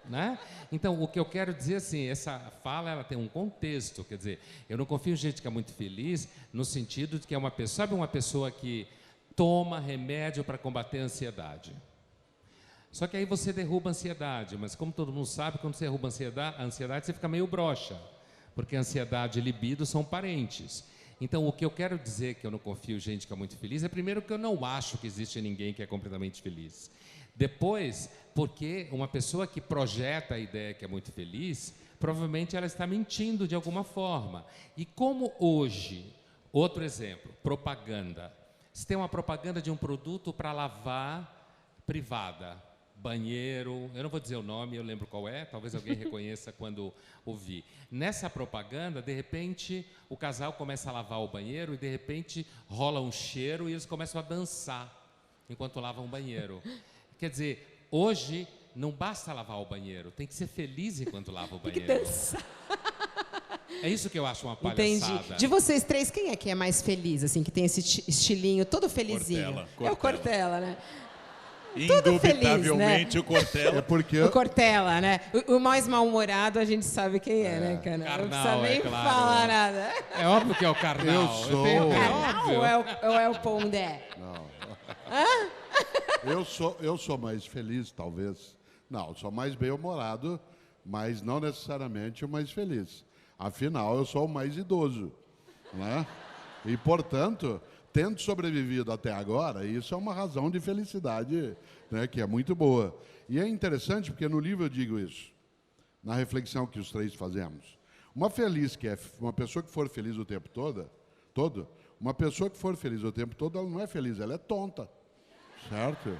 Né? Então, o que eu quero dizer assim, essa fala ela tem um contexto, quer dizer, eu não confio em gente que é muito feliz, no sentido de que é uma pessoa, sabe, uma pessoa que toma remédio para combater a ansiedade. Só que aí você derruba a ansiedade, mas como todo mundo sabe, quando você derruba a ansiedade você fica meio broxa, porque a ansiedade e libido são parentes. Então, o que eu quero dizer que eu não confio em gente que é muito feliz é, primeiro, que eu não acho que existe ninguém que é completamente feliz. Depois, porque uma pessoa que projeta a ideia que é muito feliz, provavelmente ela está mentindo de alguma forma. E como hoje, outro exemplo, propaganda, Você tem uma propaganda de um produto para lavar privada, banheiro, eu não vou dizer o nome, eu lembro qual é, talvez alguém reconheça quando ouvir. Nessa propaganda, de repente, o casal começa a lavar o banheiro e, de repente, rola um cheiro e eles começam a dançar enquanto lavam o banheiro. Quer dizer, hoje não basta lavar o banheiro, tem que ser feliz enquanto lava o banheiro. Tem que dançar. É isso que eu acho uma palhaçada. Entendi. De vocês três, quem é mais feliz, assim, que tem esse estilinho todo felizinho? Cortella. É o Cortella, né? Todo Indubitavelmente feliz, né? o Cortella. É porque O Cortella, né? O mais mal-humorado a gente sabe quem é, né, cara? Não Karnal, precisa nem é claro. falar nada. É óbvio que é o Karnal. Eu sou- Karnal óbvio. ou é o Pondé? eu sou mais feliz, talvez. Não, sou mais bem-humorado, mas não necessariamente o mais feliz. Afinal, eu sou o mais idoso, né? E, portanto, tendo sobrevivido até agora, isso é uma razão de felicidade, né, que é muito boa. E é interessante porque no livro eu digo isso, na reflexão que os três fazemos. Uma pessoa que for feliz o tempo todo, uma pessoa que for feliz o tempo todo, ela não é feliz, ela é tonta, certo?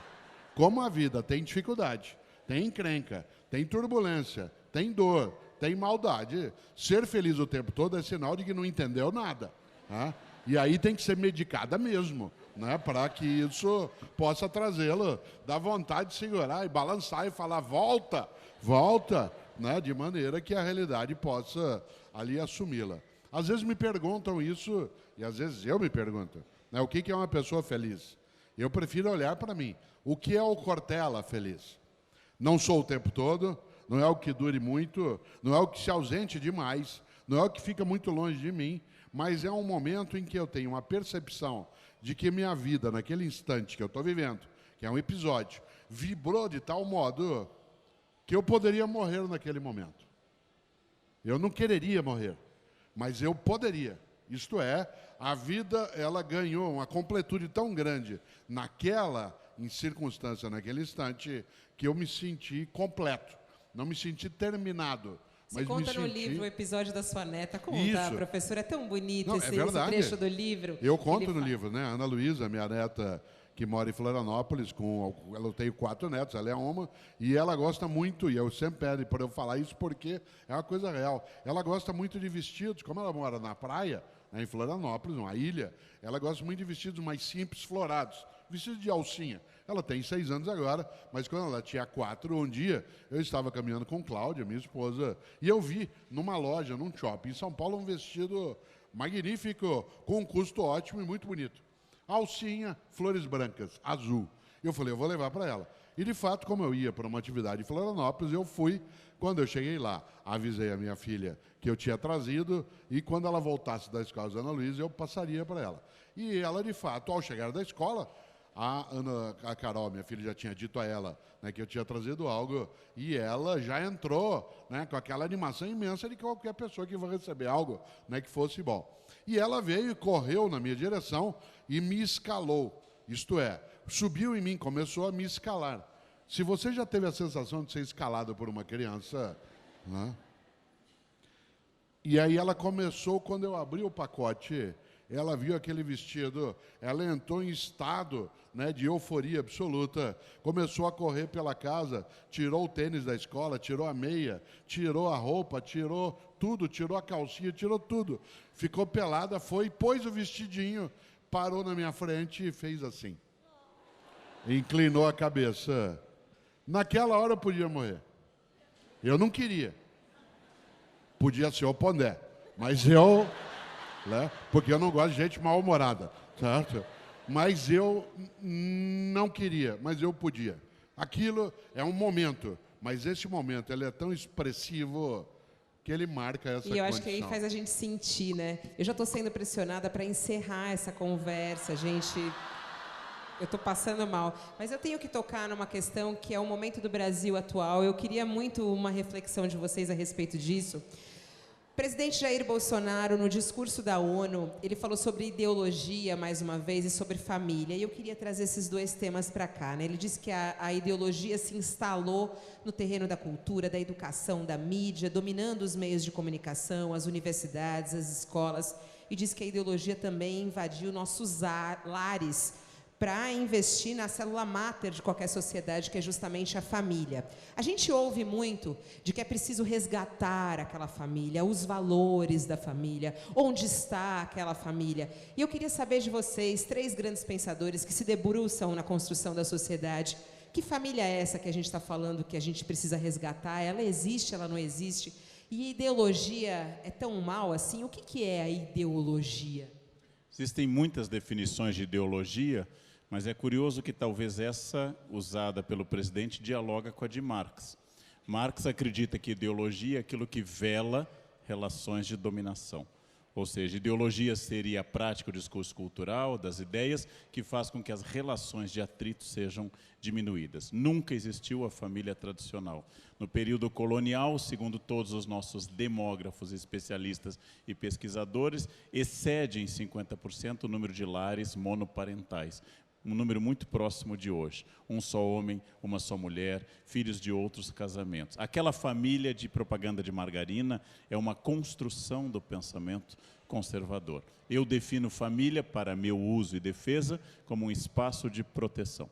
Como a vida tem dificuldade, tem encrenca, tem turbulência, tem dor, tem maldade, ser feliz o tempo todo é sinal de que não entendeu nada, tá? E aí tem que ser medicada mesmo, né, para que isso possa trazê-lo, dar vontade de segurar e balançar e falar, volta, volta, né, de maneira que a realidade possa ali assumi-la. Às vezes me perguntam isso, e às vezes eu me pergunto, né, o que é uma pessoa feliz? Eu prefiro olhar para mim. O que é o Cortella feliz? Não sou o tempo todo, não é o que dure muito, não é o que se ausente demais, não é o que fica muito longe de mim, mas é um momento em que eu tenho uma percepção de que minha vida, naquele instante que eu estou vivendo, que é um episódio, vibrou de tal modo que eu poderia morrer naquele momento. Eu não quereria morrer, mas eu poderia. Isto é, a vida ela ganhou uma completude tão grande naquela circunstância, naquele instante, que eu me senti completo, não me senti terminado. Você conta no livro o episódio da sua neta. Conta, Isso. professor, é tão bonito Não, esse verdade. trecho do livro. Eu conto no livro, né? A Ana Luísa, minha neta, que mora em Florianópolis, eu tenho 4 netos, ela é uma, e ela gosta muito, e eu sempre peço para eu falar isso porque é uma coisa real. Ela gosta muito de vestidos, como ela mora na praia, né, em Florianópolis, uma ilha, ela gosta muito de vestidos mais simples, florados, vestidos de alcinha. Ela tem 6 anos agora, mas quando ela tinha 4, um dia, eu estava caminhando com Cláudia, minha esposa, e eu vi numa loja, num shopping em São Paulo, um vestido magnífico, com um custo ótimo e muito bonito. Alcinha, flores brancas, azul. Eu falei, eu vou levar para ela. E, de fato, como eu ia para uma atividade em Florianópolis, eu fui. Quando eu cheguei lá, avisei a minha filha que eu tinha trazido e quando ela voltasse da escola da Ana Luísa, eu passaria para ela. E ela, de fato, ao chegar da escola, a Carol, minha filha, já tinha dito a ela, né, que eu tinha trazido algo e ela já entrou, né, com aquela animação imensa de qualquer pessoa que vai receber algo, né, que fosse bom. E ela veio e correu na minha direção e me escalou, isto é, subiu em mim, começou a me escalar. Se você já teve a sensação de ser escalado por uma criança, né? E aí ela começou, quando eu abri o pacote, ela viu aquele vestido, ela entrou em estado, né, de euforia absoluta, começou a correr pela casa, tirou o tênis da escola, tirou a meia, tirou a roupa, tirou tudo, tirou a calcinha, tirou tudo. Ficou pelada, foi, pôs o vestidinho, parou na minha frente e fez assim. Inclinou a cabeça. Naquela hora eu podia morrer. Eu não queria. Podia ser o Pondé, mas eu... né? Porque eu não gosto de gente mal-humorada, certo? Mas eu não queria, mas eu podia. Aquilo é um momento, mas esse momento ele é tão expressivo que ele marca essa condição. E eu acho que aí faz a gente sentir, né? Eu já estou sendo pressionada para encerrar essa conversa, gente. Eu estou passando mal. Mas eu tenho que tocar numa questão que é o momento do Brasil atual. Eu queria muito uma reflexão de vocês a respeito disso. O presidente Jair Bolsonaro, no discurso da ONU, ele falou sobre ideologia, mais uma vez, e sobre família. E eu queria trazer esses dois temas para cá, né? Ele disse que a ideologia se instalou no terreno da cultura, da educação, da mídia, dominando os meios de comunicação, as universidades, as escolas. e diz que a ideologia também invadiu nossos lares para investir na célula máter de qualquer sociedade, que é justamente a família. A gente ouve muito de que é preciso resgatar aquela família, os valores da família, onde está aquela família. E eu queria saber de vocês, 3 grandes pensadores que se debruçam na construção da sociedade, que família é essa que a gente está falando, que a gente precisa resgatar? Ela existe, ela não existe? E ideologia é tão mal assim? O que é a ideologia? Existem muitas definições de ideologia, mas é curioso que talvez essa usada pelo presidente dialoga com a de Marx. Marx acredita que ideologia é aquilo que vela relações de dominação. Ou seja, ideologia seria a prática, o discurso cultural, das ideias, que faz com que as relações de atrito sejam diminuídas. Nunca existiu a família tradicional. No período colonial, segundo todos os nossos demógrafos, especialistas e pesquisadores, excede em 50% o número de lares monoparentais. Um número muito próximo de hoje. Um só homem, uma só mulher, filhos de outros casamentos. Aquela família de propaganda de margarina é uma construção do pensamento conservador. Eu defino família, para meu uso e defesa, como um espaço de proteção,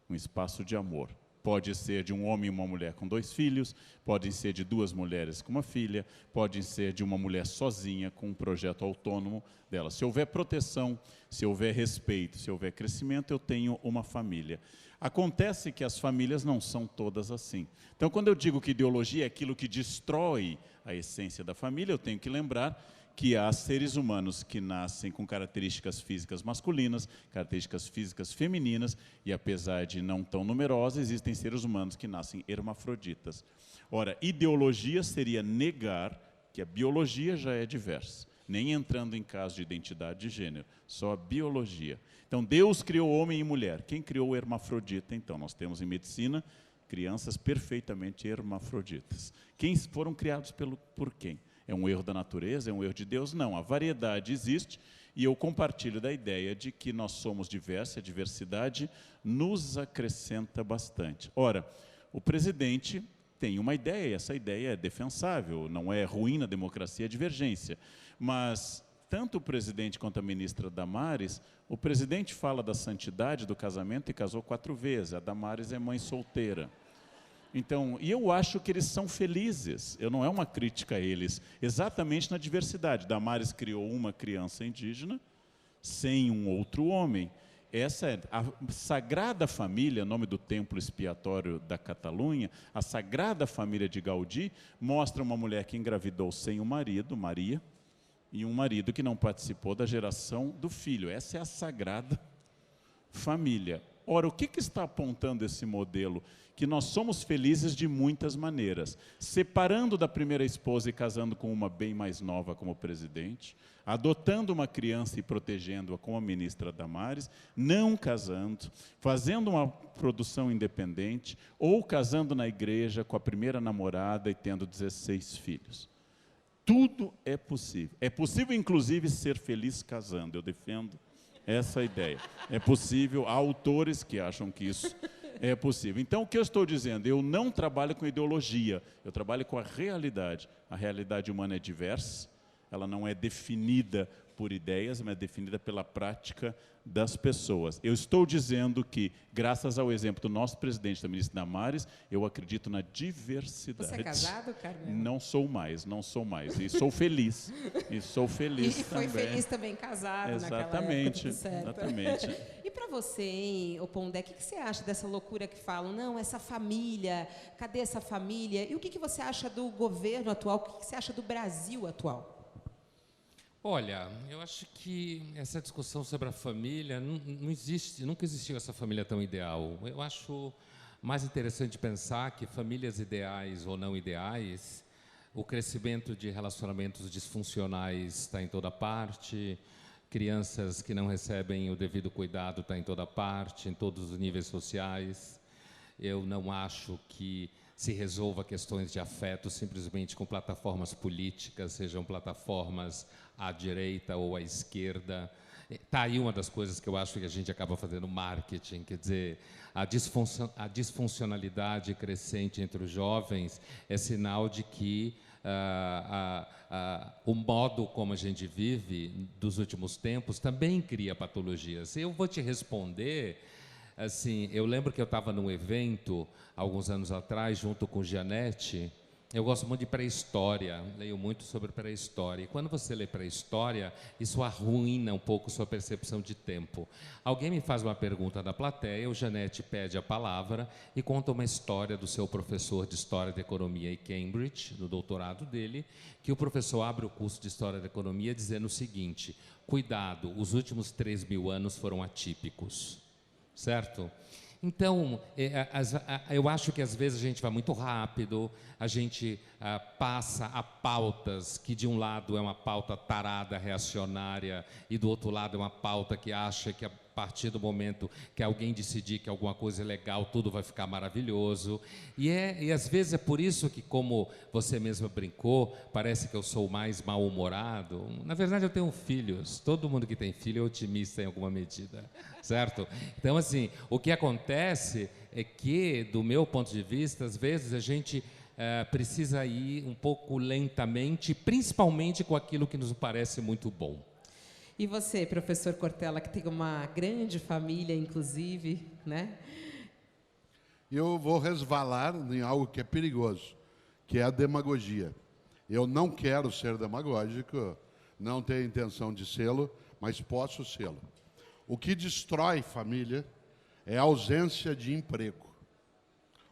um espaço de amor. Pode ser de um homem e uma mulher com 2 filhos, pode ser de 2 mulheres com uma filha, pode ser de uma mulher sozinha com um projeto autônomo dela. Se houver proteção, se houver respeito, se houver crescimento, eu tenho uma família. Acontece que as famílias não são todas assim. Então, quando eu digo que ideologia é aquilo que destrói a essência da família, eu tenho que lembrar que há seres humanos que nascem com características físicas masculinas, características físicas femininas, e apesar de não tão numerosas, existem seres humanos que nascem hermafroditas. Ora, ideologia seria negar que a biologia já é diversa, nem entrando em caso de identidade de gênero, só a biologia. Então, Deus criou homem e mulher. Quem criou o hermafrodita? Então, nós temos em medicina crianças perfeitamente hermafroditas. Quem foram criados por quem? É um erro da natureza? É um erro de Deus? Não, a variedade existe e eu compartilho da ideia de que nós somos diversos, a diversidade nos acrescenta bastante. Ora, o presidente tem uma ideia, e essa ideia é defensável, não é ruim na democracia, é divergência. Mas tanto o presidente quanto a ministra Damares, o presidente fala da santidade do casamento e casou 4 vezes, a Damares é mãe solteira. Então, e eu acho que eles são felizes, não é uma crítica a eles, exatamente na diversidade. Damares criou uma criança indígena sem um outro homem. Essa é a Sagrada Família, nome do templo expiatório da Catalunha, a Sagrada Família de Gaudí, mostra uma mulher que engravidou sem o marido, Maria, e um marido que não participou da geração do filho. Essa é a Sagrada Família. Ora, o que está apontando esse modelo? Que nós somos felizes de muitas maneiras, separando da primeira esposa e casando com uma bem mais nova como presidente, adotando uma criança e protegendo-a como a ministra Damares, não casando, fazendo uma produção independente, ou casando na igreja com a primeira namorada e tendo 16 filhos. Tudo é possível. É possível, inclusive, ser feliz casando. Eu defendo essa ideia. É possível, há autores que acham que isso é possível. Então, o que eu estou dizendo? Eu não trabalho com ideologia, eu trabalho com a realidade. A realidade humana é diversa, ela não é definida por ideias, mas é definida pela prática das pessoas. Eu estou dizendo que, graças ao exemplo do nosso presidente, da ministra Damares, eu acredito na diversidade. Você é casado, Carmelo? Não sou mais. E sou feliz. E sou feliz e também. E foi feliz também casado exatamente, naquela época. Exatamente. E para você, hein, ô Pondé, o que você acha dessa loucura que falam? Não, essa família, cadê essa família? E o que você acha do governo atual? O que você acha do Brasil atual? Olha, eu acho que essa discussão sobre a família não existe, nunca existiu essa família tão ideal. Eu acho mais interessante pensar que famílias ideais ou não ideais, o crescimento de relacionamentos disfuncionais está em toda parte, crianças que não recebem o devido cuidado está em toda parte, em todos os níveis sociais. Eu não acho que se resolva questões de afeto simplesmente com plataformas políticas, sejam plataformas à direita ou à esquerda. Tá aí uma das coisas que eu acho que a gente acaba fazendo marketing, quer dizer, a disfuncionalidade crescente entre os jovens é sinal de que o modo como a gente vive dos últimos tempos também cria patologias. Eu vou te responder, assim, eu lembro que eu estava num evento, alguns anos atrás, junto com Gianetti. Eu gosto muito de pré-história, leio muito sobre pré-história. E quando você lê pré-história, isso arruína um pouco sua percepção de tempo. Alguém me faz uma pergunta da plateia, o Gianetti pede a palavra e conta uma história do seu professor de História da Economia em Cambridge, no doutorado dele, que o professor abre o curso de História da Economia dizendo o seguinte: cuidado, os últimos 3.000 anos foram atípicos, certo? Então, eu acho que às vezes a gente vai muito rápido, a gente passa a pautas que de um lado é uma pauta tarada, reacionária, e do outro lado é uma pauta que acha que a partir do momento que alguém decidir que alguma coisa é legal, tudo vai ficar maravilhoso. E às vezes é por isso que, como você mesma brincou, parece que eu sou mais mal-humorado. Na verdade, eu tenho filhos. Todo mundo que tem filho é otimista em alguma medida, certo? Então, assim, o que acontece é que, do meu ponto de vista, às vezes a gente precisa ir um pouco lentamente, principalmente com aquilo que nos parece muito bom. E você, professor Cortella, que tem uma grande família, inclusive, né? Eu vou resvalar em algo que é perigoso, que é a demagogia. Eu não quero ser demagógico, não tenho intenção de sê-lo, mas posso sê-lo. O que destrói família é a ausência de emprego.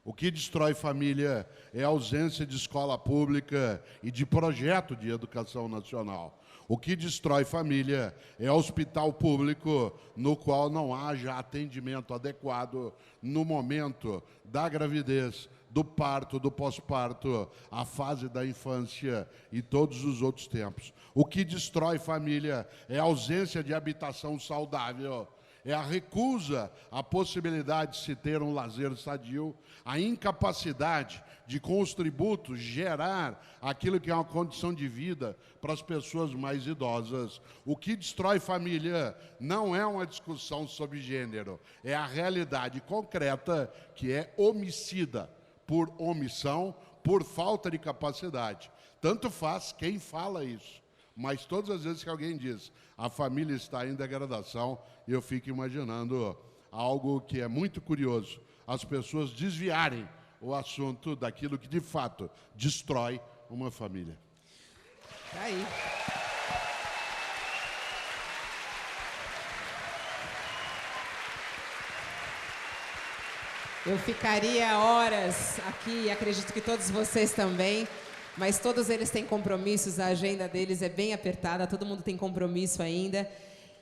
O que destrói família é a ausência de escola pública e de projeto de educação nacional. O que destrói família é hospital público no qual não haja atendimento adequado no momento da gravidez, do parto, do pós-parto, a fase da infância e todos os outros tempos. O que destrói família é a ausência de habitação saudável, é a recusa à possibilidade de se ter um lazer sadio, a incapacidade de com os tributos gerar aquilo que é uma condição de vida para as pessoas mais idosas. O que destrói família não é uma discussão sobre gênero, é a realidade concreta que é homicida por omissão, por falta de capacidade. Tanto faz quem fala isso. Mas todas as vezes que alguém diz a família está em degradação, eu fico imaginando algo que é muito curioso. As pessoas desviarem o assunto daquilo que, de fato, destrói uma família. Tá aí. Eu ficaria horas aqui, acredito que todos vocês também, mas todos eles têm compromissos, a agenda deles é bem apertada, todo mundo tem compromisso ainda.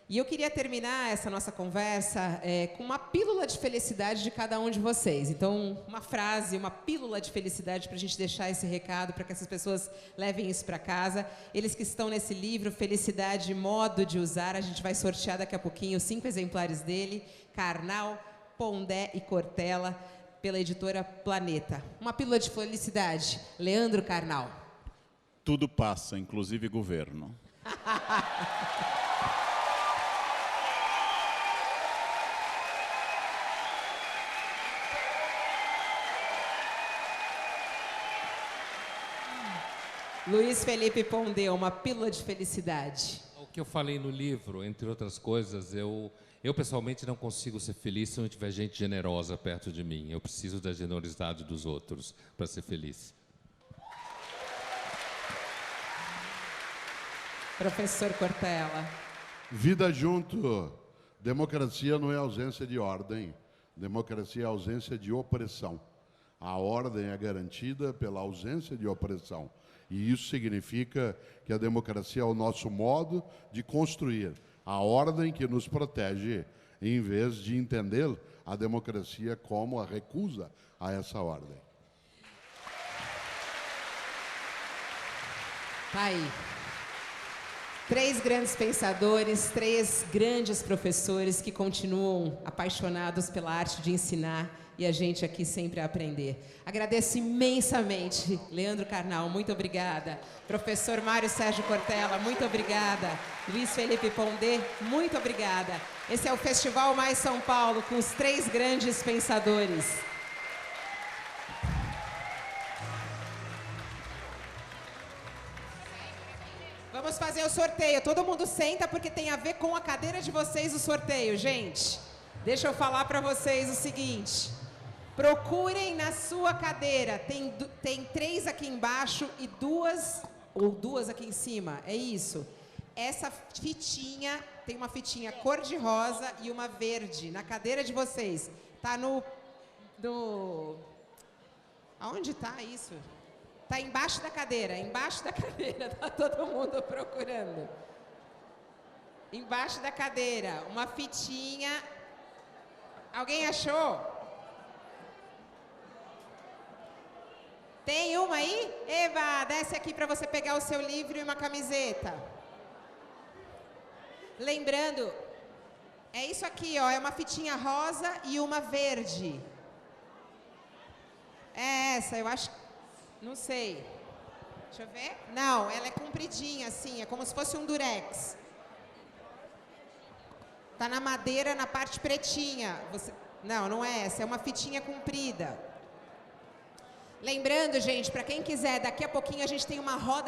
E eu queria terminar essa nossa conversa com uma pílula de felicidade de cada um de vocês. Então, uma frase, uma pílula de felicidade para a gente deixar esse recado, para que essas pessoas levem isso para casa. Eles que estão nesse livro, Felicidade, Modo de Usar, a gente vai sortear daqui a pouquinho 5 exemplares dele, Karnal, Pondé e Cortella, pela editora Planeta. Uma pílula de felicidade, Leandro Karnal. Tudo passa, inclusive governo. Luiz Felipe Pondé, uma pílula de felicidade. O que eu falei no livro, entre outras coisas, eu pessoalmente não consigo ser feliz se não tiver gente generosa perto de mim. Eu preciso da generosidade dos outros para ser feliz. Professor Cortella. Vida junto. Democracia não é ausência de ordem. Democracia é ausência de opressão. A ordem é garantida pela ausência de opressão. E isso significa que a democracia é o nosso modo de construir a ordem que nos protege, em vez de entender a democracia como a recusa a essa ordem. Tá aí. 3 grandes pensadores, 3 grandes professores que continuam apaixonados pela arte de ensinar e a gente aqui sempre a aprender. Agradeço imensamente, Leandro Carnal, muito obrigada. Professor Mário Sérgio Cortella, muito obrigada. Luiz Felipe Pondé, muito obrigada. Esse é o Festival Mais São Paulo, com os 3 grandes pensadores. Vamos fazer o sorteio. Todo mundo senta, porque tem a ver com a cadeira de vocês o sorteio, gente. Deixa eu falar para vocês o seguinte. Procurem na sua cadeira. Tem 3 aqui embaixo e 2 aqui em cima. É isso. Essa fitinha, tem uma fitinha cor-de-rosa e uma verde na cadeira de vocês. Tá aonde tá isso? Tá embaixo da cadeira, tá todo mundo procurando. Embaixo da cadeira, uma fitinha. Alguém achou? Tem uma aí? Eva, desce aqui para você pegar o seu livro e uma camiseta. Lembrando, é isso aqui, ó, é uma fitinha rosa e uma verde. É essa, eu acho, não sei. Deixa eu ver. Não, ela é compridinha assim, é como se fosse um durex. Tá na madeira, na parte pretinha. Não é essa, é uma fitinha comprida. Lembrando, gente, para quem quiser, daqui a pouquinho a gente tem uma roda